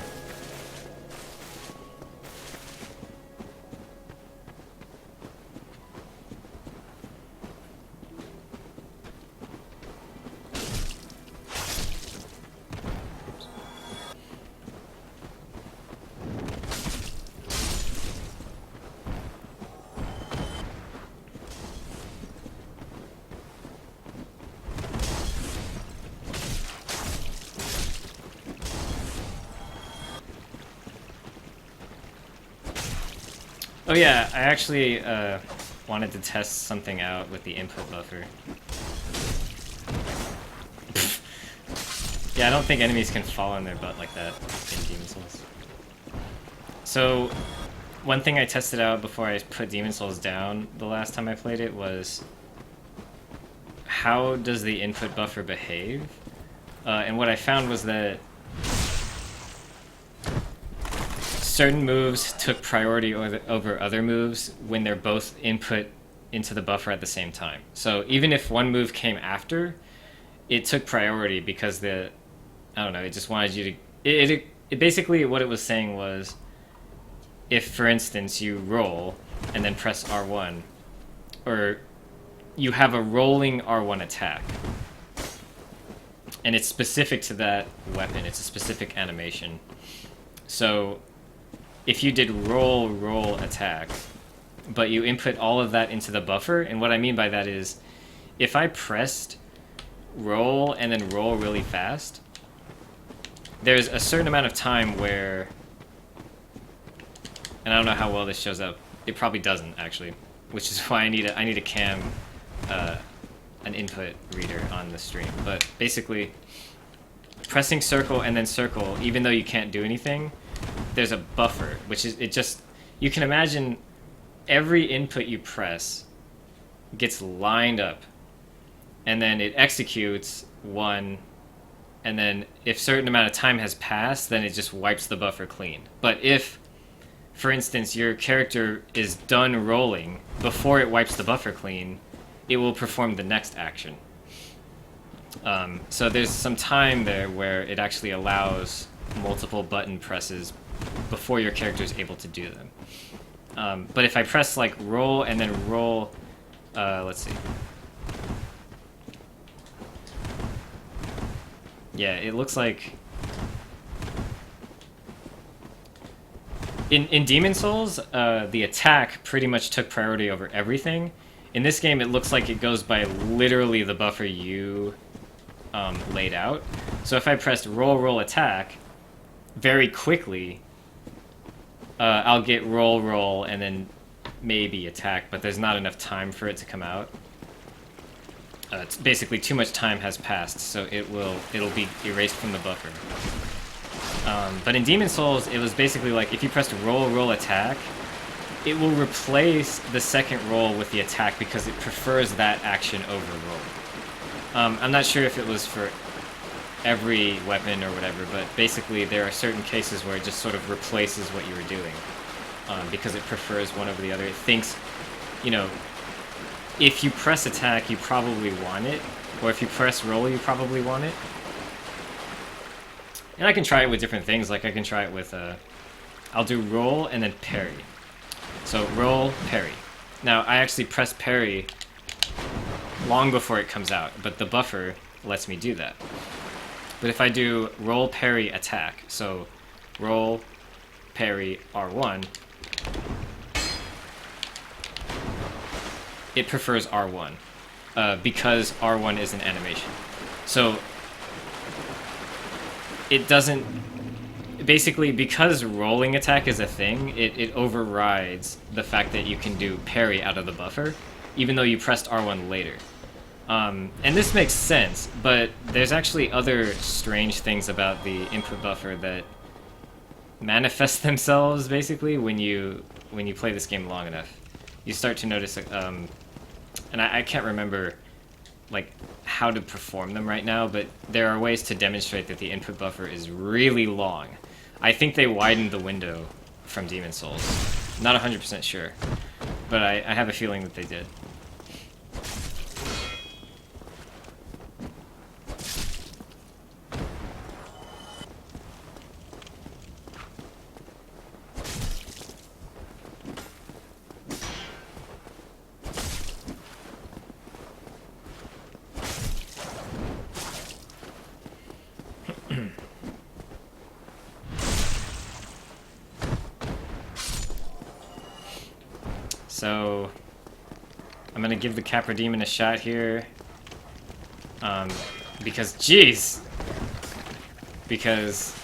Oh yeah, I actually wanted to test something out with the input buffer. Yeah, I don't think enemies can fall on their butt like that in Demon Souls. So, one thing I tested out before I put Demon Souls down the last time I played it was, how does the input buffer behave? And what I found was that certain moves took priority over other moves when they're both input into the buffer at the same time. So even if one move came after, it took priority because I don't know, it just wanted you to... It basically, what it was saying was, if, for instance, you roll and then press R1, or you have a rolling R1 attack, and it's specific to that weapon, it's a specific animation. So if you did roll attack, but you input all of that into the buffer, and what I mean by that is, if I pressed roll and then roll really fast, there's a certain amount of time where, and I don't know how well this shows up, it probably doesn't actually, which is why I need a cam, an input reader on the stream. But basically, pressing circle and then circle, even though you can't do anything, there's a buffer, which is, you can imagine every input you press gets lined up, and then it executes one, and then if a certain amount of time has passed, then it just wipes the buffer clean. But if, for instance, your character is done rolling before it wipes the buffer clean, it will perform the next action. So there's some time there where it actually allows multiple button presses before your character is able to do them. But if I press like roll and then roll, let's see. Yeah, it looks like in Demon Souls, the attack pretty much took priority over everything. In this game, it looks like it goes by literally the buffer you laid out. So if I pressed roll attack, very quickly, I'll get roll, and then maybe attack, but there's not enough time for it to come out. It's basically too much time has passed, so it'll be erased from the buffer. But in Demon Souls, it was basically like if you pressed roll attack, it will replace the second roll with the attack because it prefers that action over roll. I'm not sure if it was for every weapon or whatever, but basically there are certain cases where it just sort of replaces what you were doing because it prefers one over the other. It thinks, if you press attack, you probably want it, or if you press roll, you probably want it. And I can try it with different things, like I can try it with, I'll do roll and then parry. So roll, parry. Now, I actually press parry long before it comes out, but the buffer lets me do that. But if I do roll, parry, attack, so roll, parry, R1, it prefers R1 because R1 is an animation. So it doesn't... Basically, because rolling attack is a thing, it overrides the fact that you can do parry out of the buffer, even though you pressed R1 later. And this makes sense, but there's actually other strange things about the input buffer that manifest themselves, basically, when you play this game long enough. You start to notice, and I can't remember like how to perform them right now, but there are ways to demonstrate that the input buffer is really long. I think they widened the window from Demon's Souls. Not 100% sure, but I have a feeling that they did. So, I'm gonna give the Capra Demon a shot here. Because, jeez! Because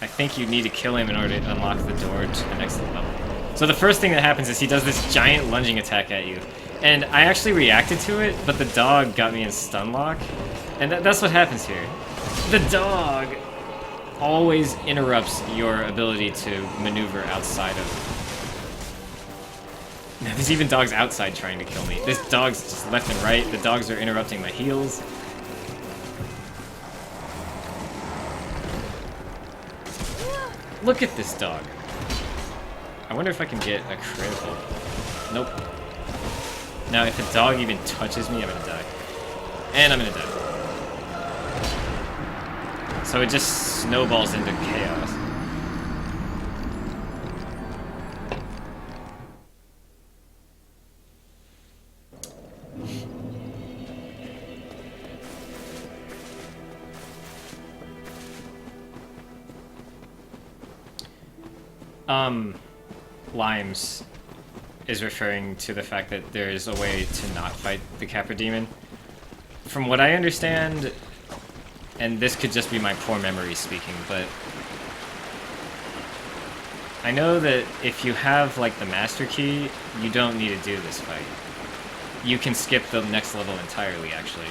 I think you need to kill him in order to unlock the door to the next level. So the first thing that happens is he does this giant lunging attack at you. And I actually reacted to it, but the dog got me in stun lock. And that's what happens here. The dog always interrupts your ability to maneuver outside of... There's even dogs outside trying to kill me. This dog's just left and right. The dogs are interrupting my heals. Look at this dog. I wonder if I can get a critical. Nope. Now, if a dog even touches me, I'm gonna die. And I'm gonna die. So it just snowballs into chaos. Limes is referring to the fact that there is a way to not fight the Capra Demon. From what I understand, and this could just be my poor memory speaking, but I know that if you have, like, the Master Key, you don't need to do this fight. You can skip the next level entirely, actually.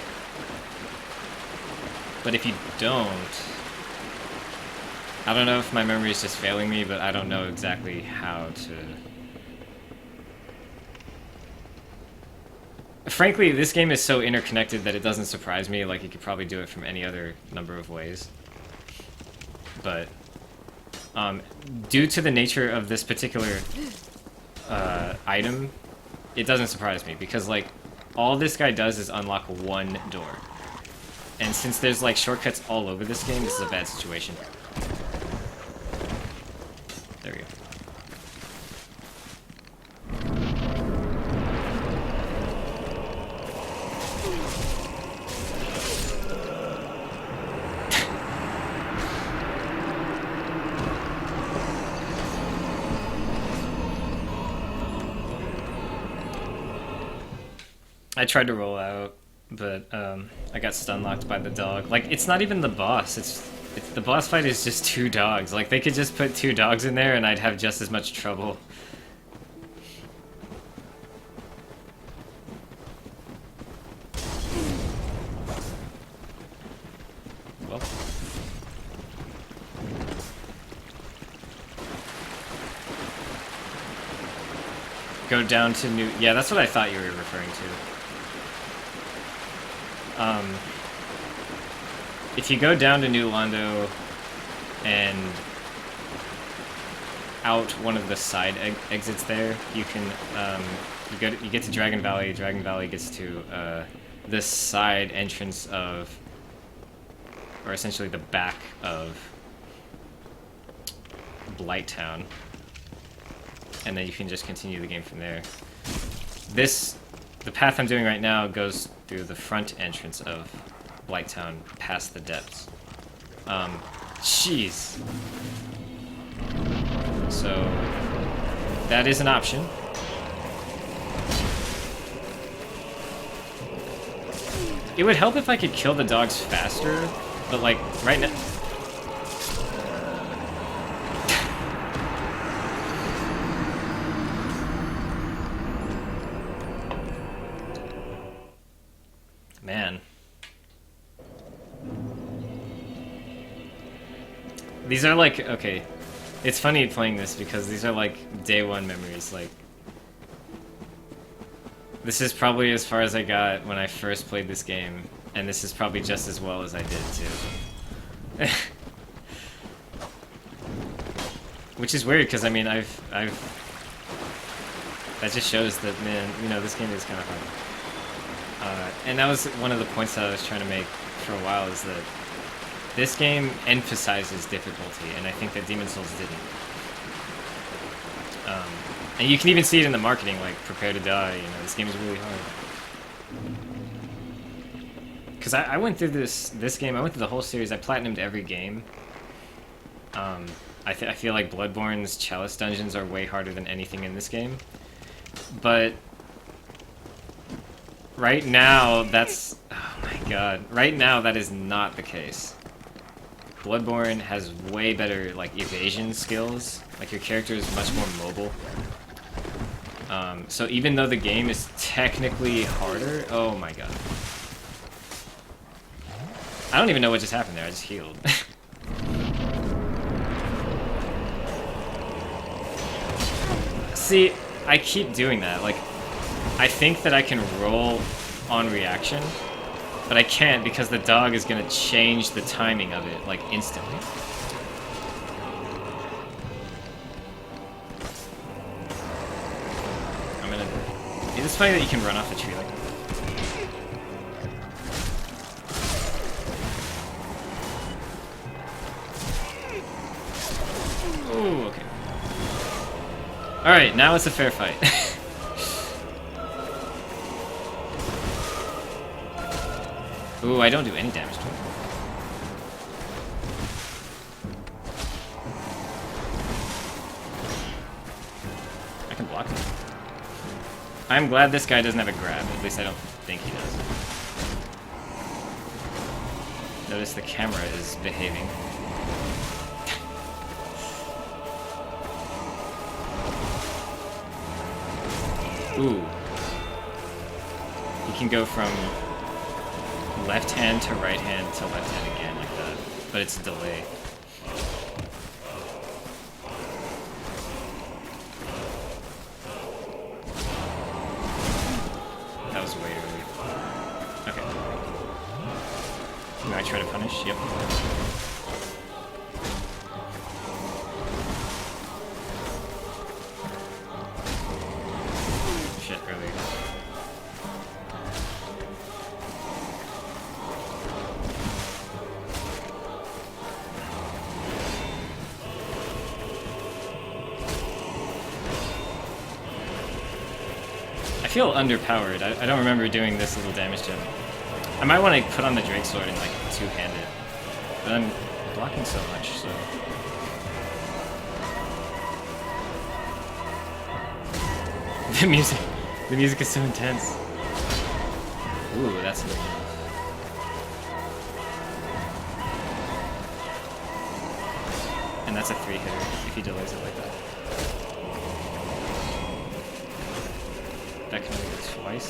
But if you don't... I don't know if my memory is just failing me, but I don't know exactly how to... Frankly, this game is so interconnected that it doesn't surprise me. Like, you could probably do it from any other number of ways. But, due to the nature of this particular item, it doesn't surprise me. Because, like, all this guy does is unlock one door. And since there's, like, shortcuts all over this game, this is a bad situation. There we go. I tried to roll out, but I got stun locked by the dog. Like, it's not even the boss. It's the boss fight is just two dogs. Like, they could just put two dogs in there and I'd have just as much trouble. Well. Go down to New... Yeah, that's what I thought you were referring to. If you go down to New Londo and out one of the side exits there, you can you get to Dragon Valley. Dragon Valley gets to this side entrance of, or essentially the back of Blighttown, and then you can just continue the game from there. The path I'm doing right now goes through the front entrance of Blighttown, past the depths. Jeez. So that is an option. It would help if I could kill the dogs faster, but like right now. Man. These are like, okay, it's funny playing this because these are like day one memories. Like, this is probably as far as I got when I first played this game, and this is probably just as well as I did too. Which is weird because I mean that just shows that, man, you know, this game is kind of hard. And that was one of the points that I was trying to make for a while, is that this game emphasizes difficulty, and I think that Demon's Souls didn't. And you can even see it in the marketing, like, prepare to die, you know, this game is really hard. Because I went through this game, I went through the whole series, I platinumed every game. I feel like Bloodborne's Chalice dungeons are way harder than anything in this game. But right now, that's... oh my god. Right now, that is not the case. Bloodborne has way better, like, evasion skills. Like, your character is much more mobile. So even though the game is technically harder... oh my god. I don't even know what just happened there, I just healed. See, I keep doing that. Like, I think that I can roll on reaction, but I can't because the dog is gonna change the timing of it, like, instantly. I'm gonna... it's funny that you can run off a tree like that. Ooh, okay. Alright, now it's a fair fight. Ooh, I don't do any damage to him. I can block him. I'm glad this guy doesn't have a grab. At least I don't think he does. Notice the camera is behaving. Ooh. He can go from left hand to right hand to left hand again like that, but it's a delay. That was way early. Okay. Can I try to punish? Yep. Shit, early. I feel underpowered. I don't remember doing this little damage to him. I might want to put on the Drake Sword and like two-hand it, but I'm blocking so much, so... The music is so intense. Ooh, that's a little... and that's a 3-hitter if he delays it like that. That can only go twice.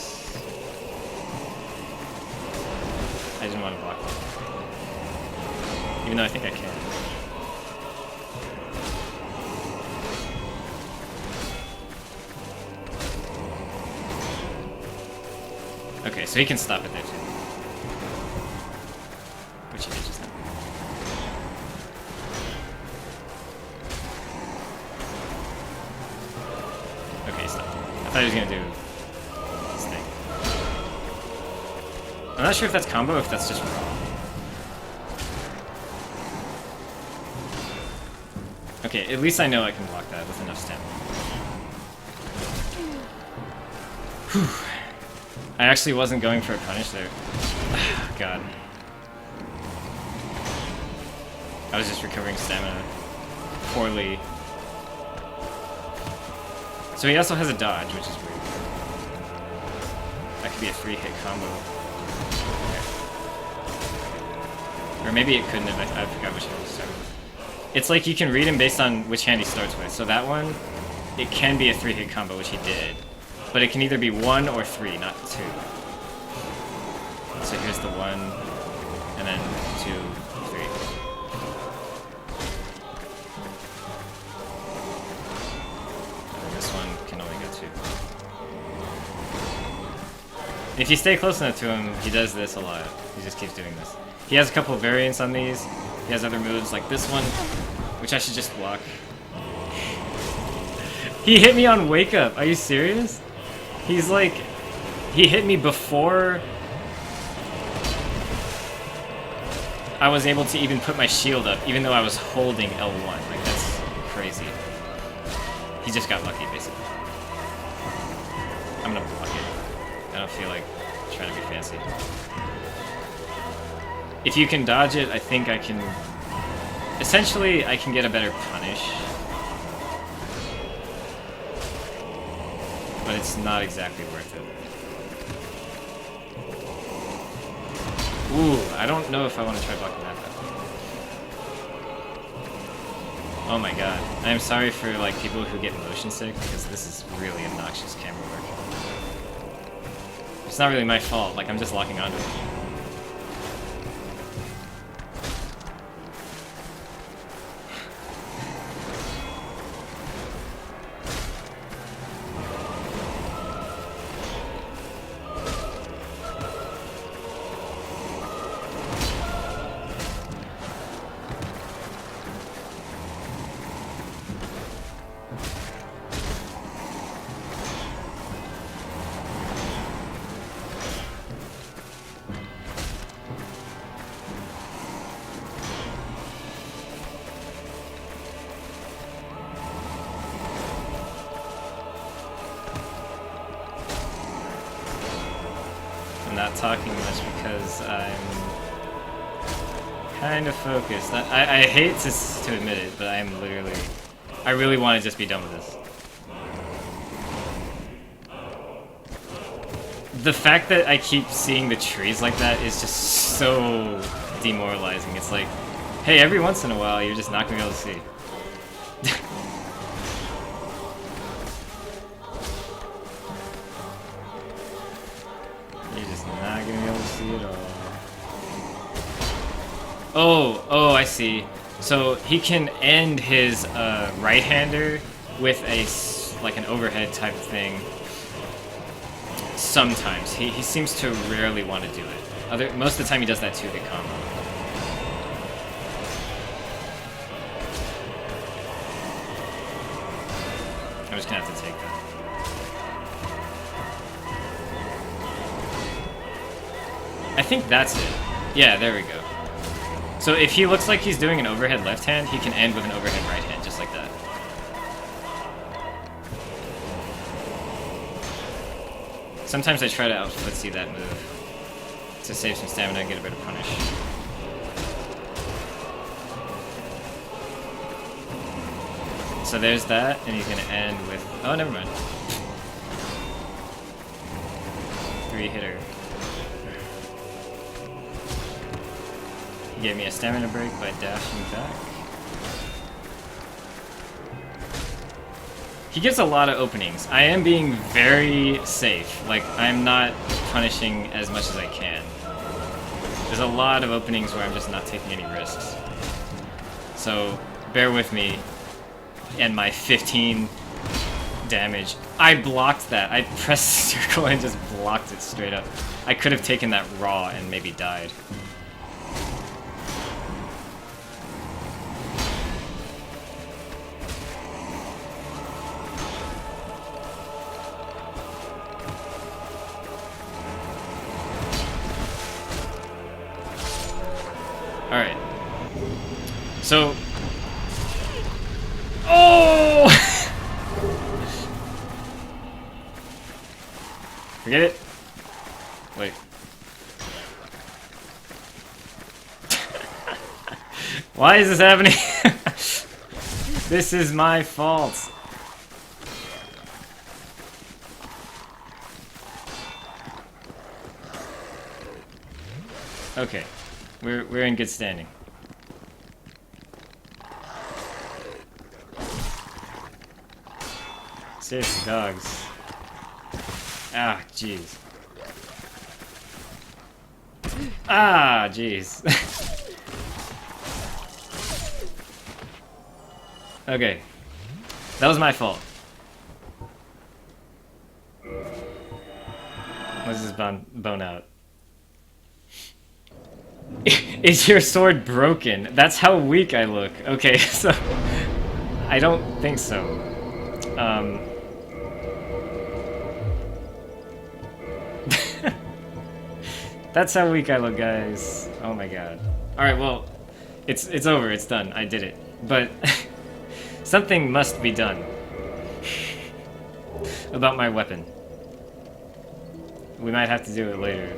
I didn't want to block that. Even though I think I can. Okay, so he can stop it there too. Which he did just now. Okay, he stopped. I thought he was gonna do his thing. I'm not sure if that's combo or if that's just raw. Okay, at least I know I can block that with enough stamina. Whew. I actually wasn't going for a punish there. God. I was just recovering stamina poorly. So he also has a dodge, which is weird. That could be a 3-hit combo. Okay. Or maybe it couldn't have. I forgot which hand he started with. It's like you can read him based on which hand he starts with. So that one, it can be a 3-hit combo, which he did. But it can either be 1 or 3, not 2. So here's the 1, and then 2, 3. And this one can only go 2. If you stay close enough to him, he does this a lot. He just keeps doing this. He has a couple of variants on these. He has other moves like this one, which I should just block. He hit me on Wake Up. Are you serious? He's like... He hit me before I was able to even put my shield up, even though I was holding L1. Like, that's crazy. He just got lucky, basically. I'm gonna block it. I don't feel like trying to be fancy. If you can dodge it, I think I can... Essentially, I can get a better punish. But it's not exactly worth it. Ooh, I don't know if I want to try blocking that though. Oh my god. I am sorry for like people who get motion sick because this is really obnoxious camera work. It's not really my fault, like I'm just locking onto it. Not talking much because I'm kind of focused. I hate to admit it, but I am literally... I really want to just be done with this. The fact that I keep seeing the trees like that is just so demoralizing. It's like, hey, every once in a while you're just not going to be able to see. Oh, I see. So he can end his right-hander with a like an overhead type thing. Sometimes he seems to rarely want to do it. Most of the time he does that 2-hit combo. I'm just gonna have to take that. I think that's it. Yeah, there we go. So if he looks like he's doing an overhead left hand, he can end with an overhead right hand, just like that. Sometimes I try to out-footsie that move to save some stamina and get a better punish. So there's that, and he's gonna end with... Oh, never mind. 3-hitter. He gave me a stamina break by dashing back. He gives a lot of openings. I am being very safe. Like, I'm not punishing as much as I can. There's a lot of openings where I'm just not taking any risks. So, bear with me and my 15 damage. I blocked that. I pressed circle and just blocked it straight up. I could have taken that raw and maybe died. Alright. So... Oh! Forget it. Wait. Why is this happening? This is my fault. Okay, we're in good standing. Seriously, dogs. Ah, jeez. Ah, jeez. Okay, that was my fault. What's this bone out? Is your sword broken? That's how weak I look. Okay, so I don't think so. That's how weak I look, guys. Oh my god. All right, well, it's over. It's done. I did it. But something must be done about my weapon. We might have to do it later,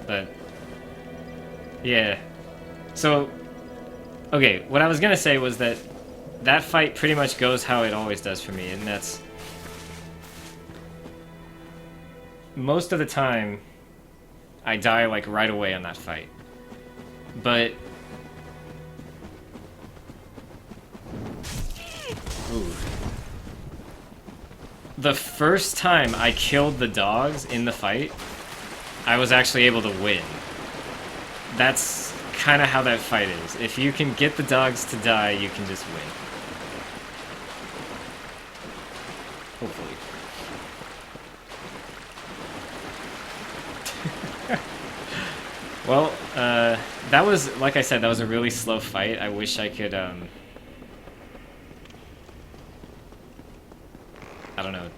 but yeah. So, okay, what I was gonna say was that that fight pretty much goes how it always does for me, and that's most of the time I die like right away on that fight. But ooh. The first time I killed the dogs in the fight, I was actually able to win. That's kind of how that fight is. If you can get the dogs to die, you can just win. Hopefully. Well, that was, like I said, that was a really slow fight. I wish I could, I don't know,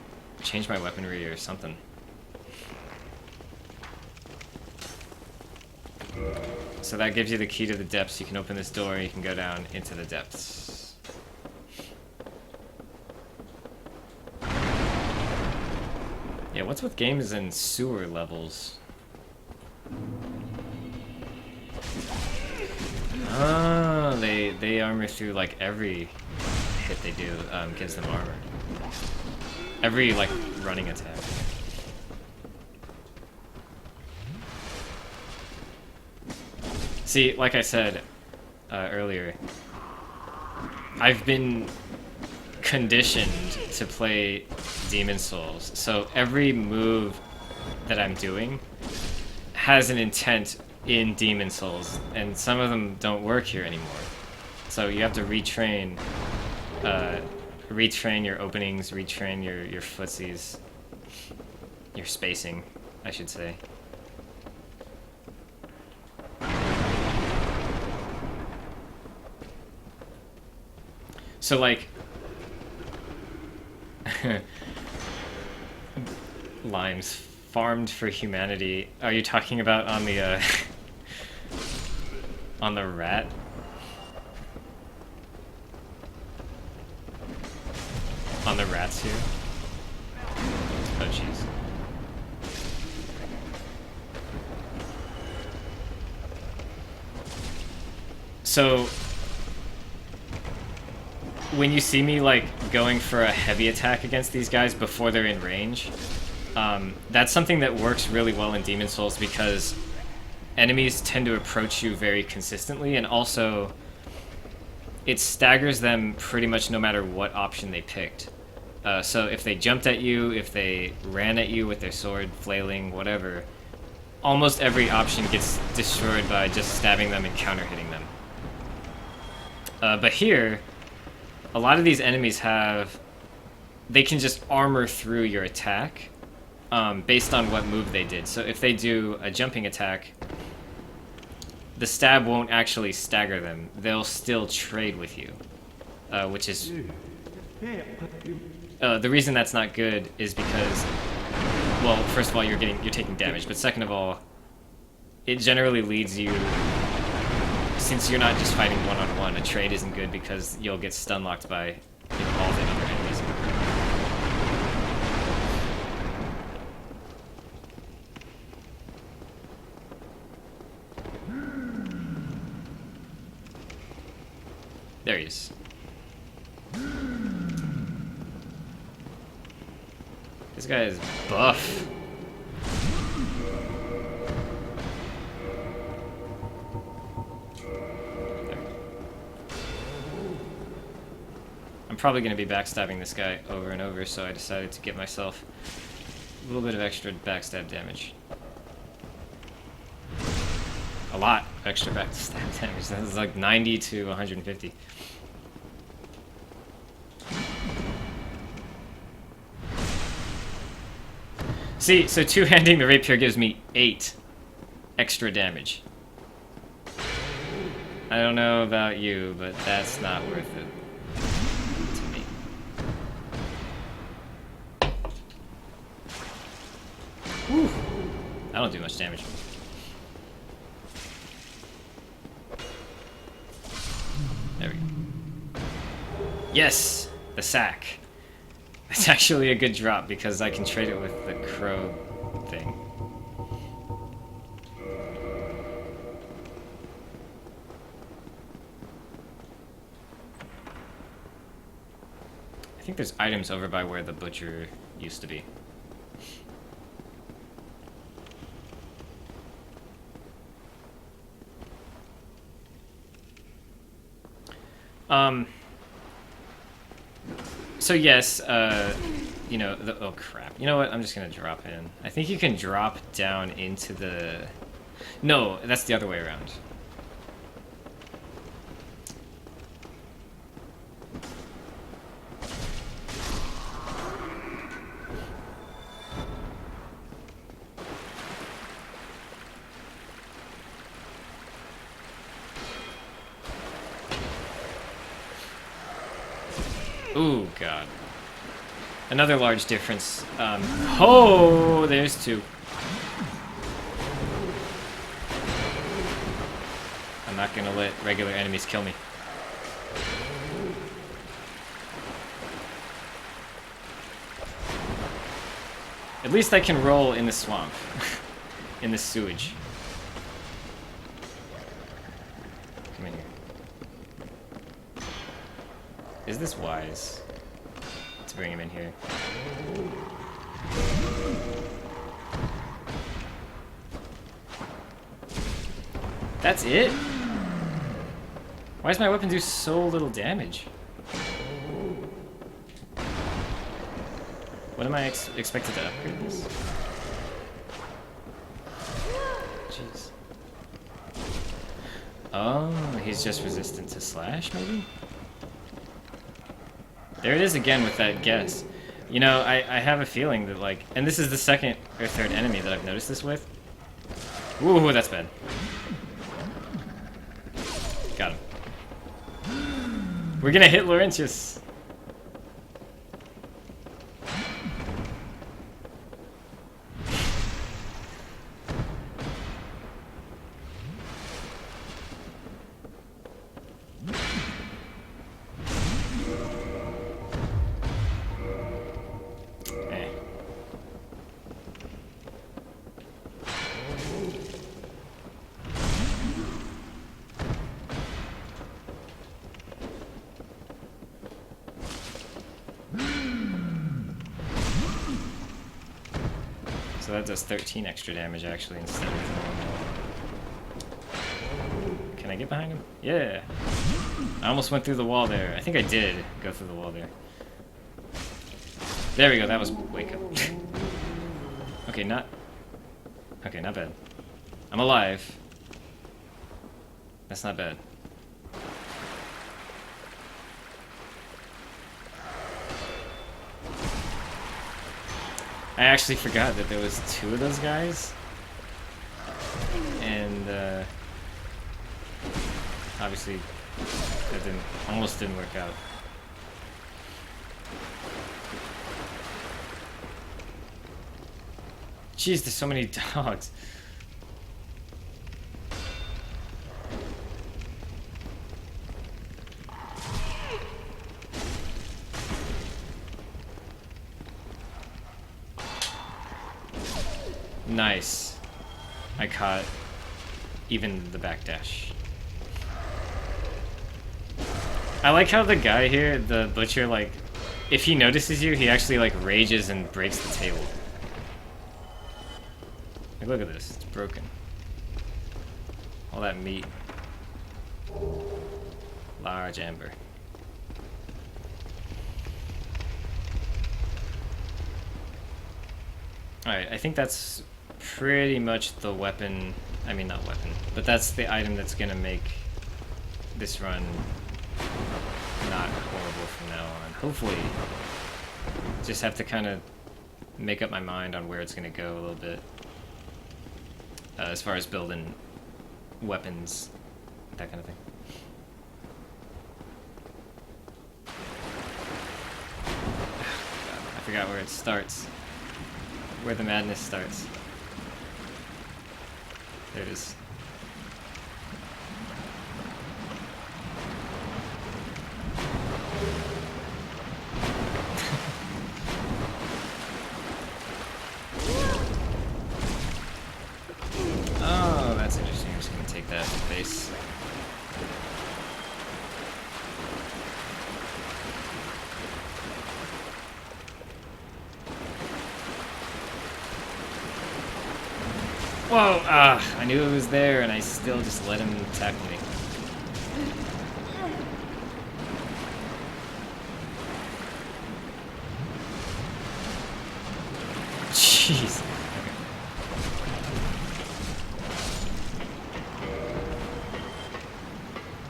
change my weaponry or something. So that gives you the key to the depths. You can open this door, you can go down into the depths. Yeah, what's with games and sewer levels? Oh, they armor through like every hit they do, gives them armor. Every like running attack. See, like I said earlier, I've been conditioned to play Demon Souls, so every move that I'm doing has an intent in Demon Souls, and some of them don't work here anymore. So you have to retrain your openings, retrain your footsies, your spacing, I should say. So like limes farmed for humanity. Are you talking about on the on the rat? On the rats here? Oh jeez. So when you see me like going for a heavy attack against these guys before they're in range, that's something that works really well in Demon Souls because enemies tend to approach you very consistently, and also it staggers them pretty much no matter what option they picked. So if they jumped at you, if they ran at you with their sword, flailing, whatever, almost every option gets destroyed by just stabbing them and counter-hitting them. But here, a lot of these enemies they can just armor through your attack based on what move they did. So if they do a jumping attack, the stab won't actually stagger them. They'll still trade with you, which is... the reason that's not good is because, well, first of all, you're taking damage, but second of all, it generally leads you, since you're not just fighting one-on-one, a trade isn't good because you'll get stun-locked by all the other enemies. There he is. This guy is buff. I'm probably going to be backstabbing this guy over and over, so I decided to get myself a little bit of extra backstab damage. A lot of extra backstab damage. That is like 90 to 150. See, so two-handing the rapier gives me 8 extra damage. I don't know about you, but that's not worth it. Whew. I don't do much damage. There we go. Yes! The sack. That's actually a good drop because I can trade it with the crow thing. I think there's items over by where the butcher used to be. So yes, you know, oh crap. You know what, I'm just gonna drop in. I think you can drop down into the... No, that's the other way around. Ooh, God. Another large difference. Oh, there's 2. I'm not gonna let regular enemies kill me. At least I can roll in the swamp. In the sewage. Come in here. Is this wise to bring him in here? That's it? Why does my weapon do so little damage? When am I expected to upgrade this? Jeez. Oh, he's just resistant to slash, maybe? There it is again with that guess. You know, I have a feeling that, like... And this is the second or third enemy that I've noticed this with. Ooh, that's bad. Got him. We're gonna hit Laurentius. So that does 13 extra damage actually instead of normal. Can I get behind him? Yeah. I almost went through the wall there. I think I did go through the wall there. There we go. That was wake up. Okay, not bad. I'm alive. That's not bad. I actually forgot that there was 2 of those guys, and obviously that almost didn't work out. Jeez, there's so many dogs. Nice. I caught even the backdash. I like how the guy here, the butcher, like, if he notices you, he actually, like, rages and breaks the table. Like, look at this. It's broken. All that meat. Large amber. Alright, I think that's pretty much the weapon. I mean, not weapon, but that's the item that's gonna make this run not horrible from now on. Hopefully. Just have to kind of make up my mind on where it's gonna go a little bit. As far as building weapons, that kind of thing. God, I forgot where it starts. Where the madness starts. There it is. Oh, that's interesting. I'm just gonna take that as a base. Whoa! I knew it was there, and I still just let him attack me. Jeez. Okay.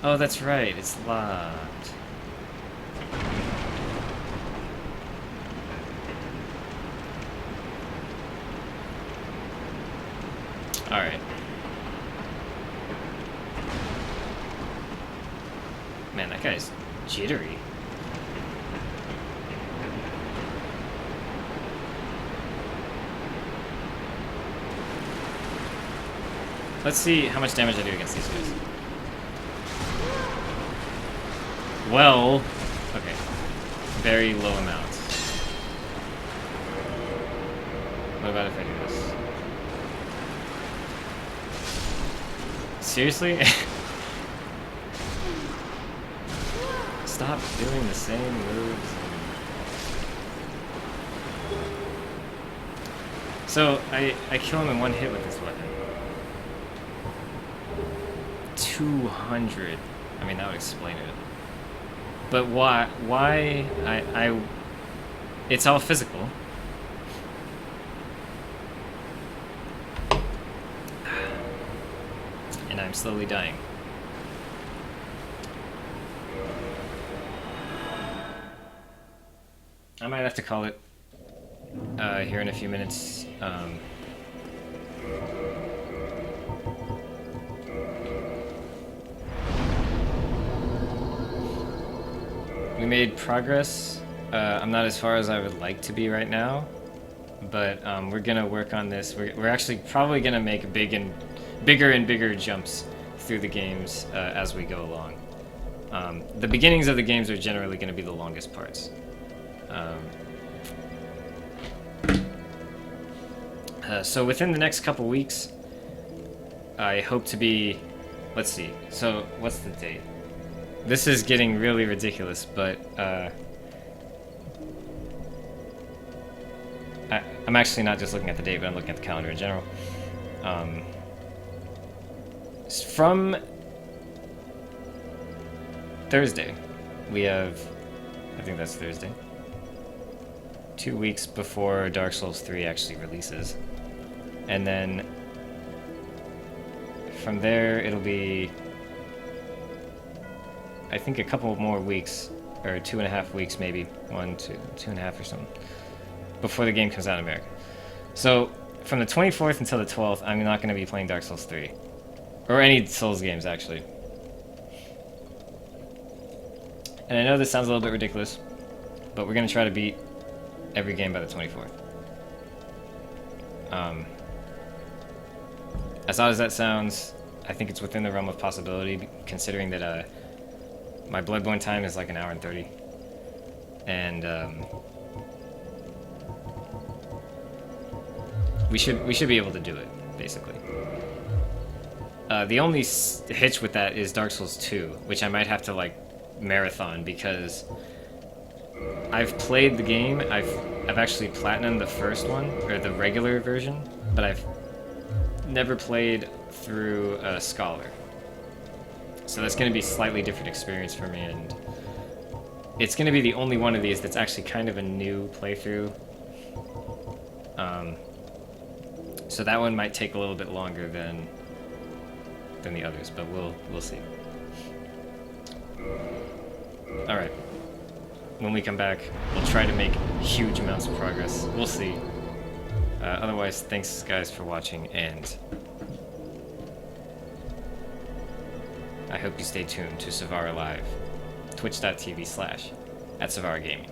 Oh, that's right. It's locked. Alright. Man, that guy's jittery. Let's see how much damage I do against these guys. Well, okay. Very low amounts. What about if I do this? Seriously? Stop doing the same moves. So, I kill him in one hit with this weapon. 200. I mean, that would explain it. But why? It's all physical. And I'm slowly dying. I might have to call it here in a few minutes. We made progress. I'm not as far as I would like to be right now, but we're gonna work on this. We're actually probably gonna make bigger and bigger jumps through the games as we go along. The beginnings of the games are generally going to be the longest parts. So within the next couple weeks, I hope to be... Let's see. So what's the date? This is getting really ridiculous, but I'm actually not just looking at the date, but I'm looking at the calendar in general. From Thursday, we have, I think that's Thursday, 2 weeks before Dark Souls 3 actually releases. And then from there, it'll be, I think, a couple more weeks, or 2.5 weeks maybe, 2.5 or something, before the game comes out in America. So from the 24th until the 12th, I'm not going to be playing Dark Souls 3. Or any Souls games, actually. And I know this sounds a little bit ridiculous, but we're going to try to beat every game by the 24th. As odd as that sounds, I think it's within the realm of possibility, considering that my Bloodborne time is like 1 hour and 30. And we should be able to do it, basically. The only hitch with that is Dark Souls 2, which I might have to, like, marathon because I've played the game. I've actually platinumed the first one, or the regular version, but I've never played through a Scholar. So that's going to be a slightly different experience for me, and it's going to be the only one of these that's actually kind of a new playthrough. So that one might take a little bit longer than the others, but we'll see. All right. When we come back, we'll try to make huge amounts of progress. We'll see. Otherwise, thanks guys for watching, and I hope you stay tuned to Savara Live, twitch.tv/@SavaraGaming.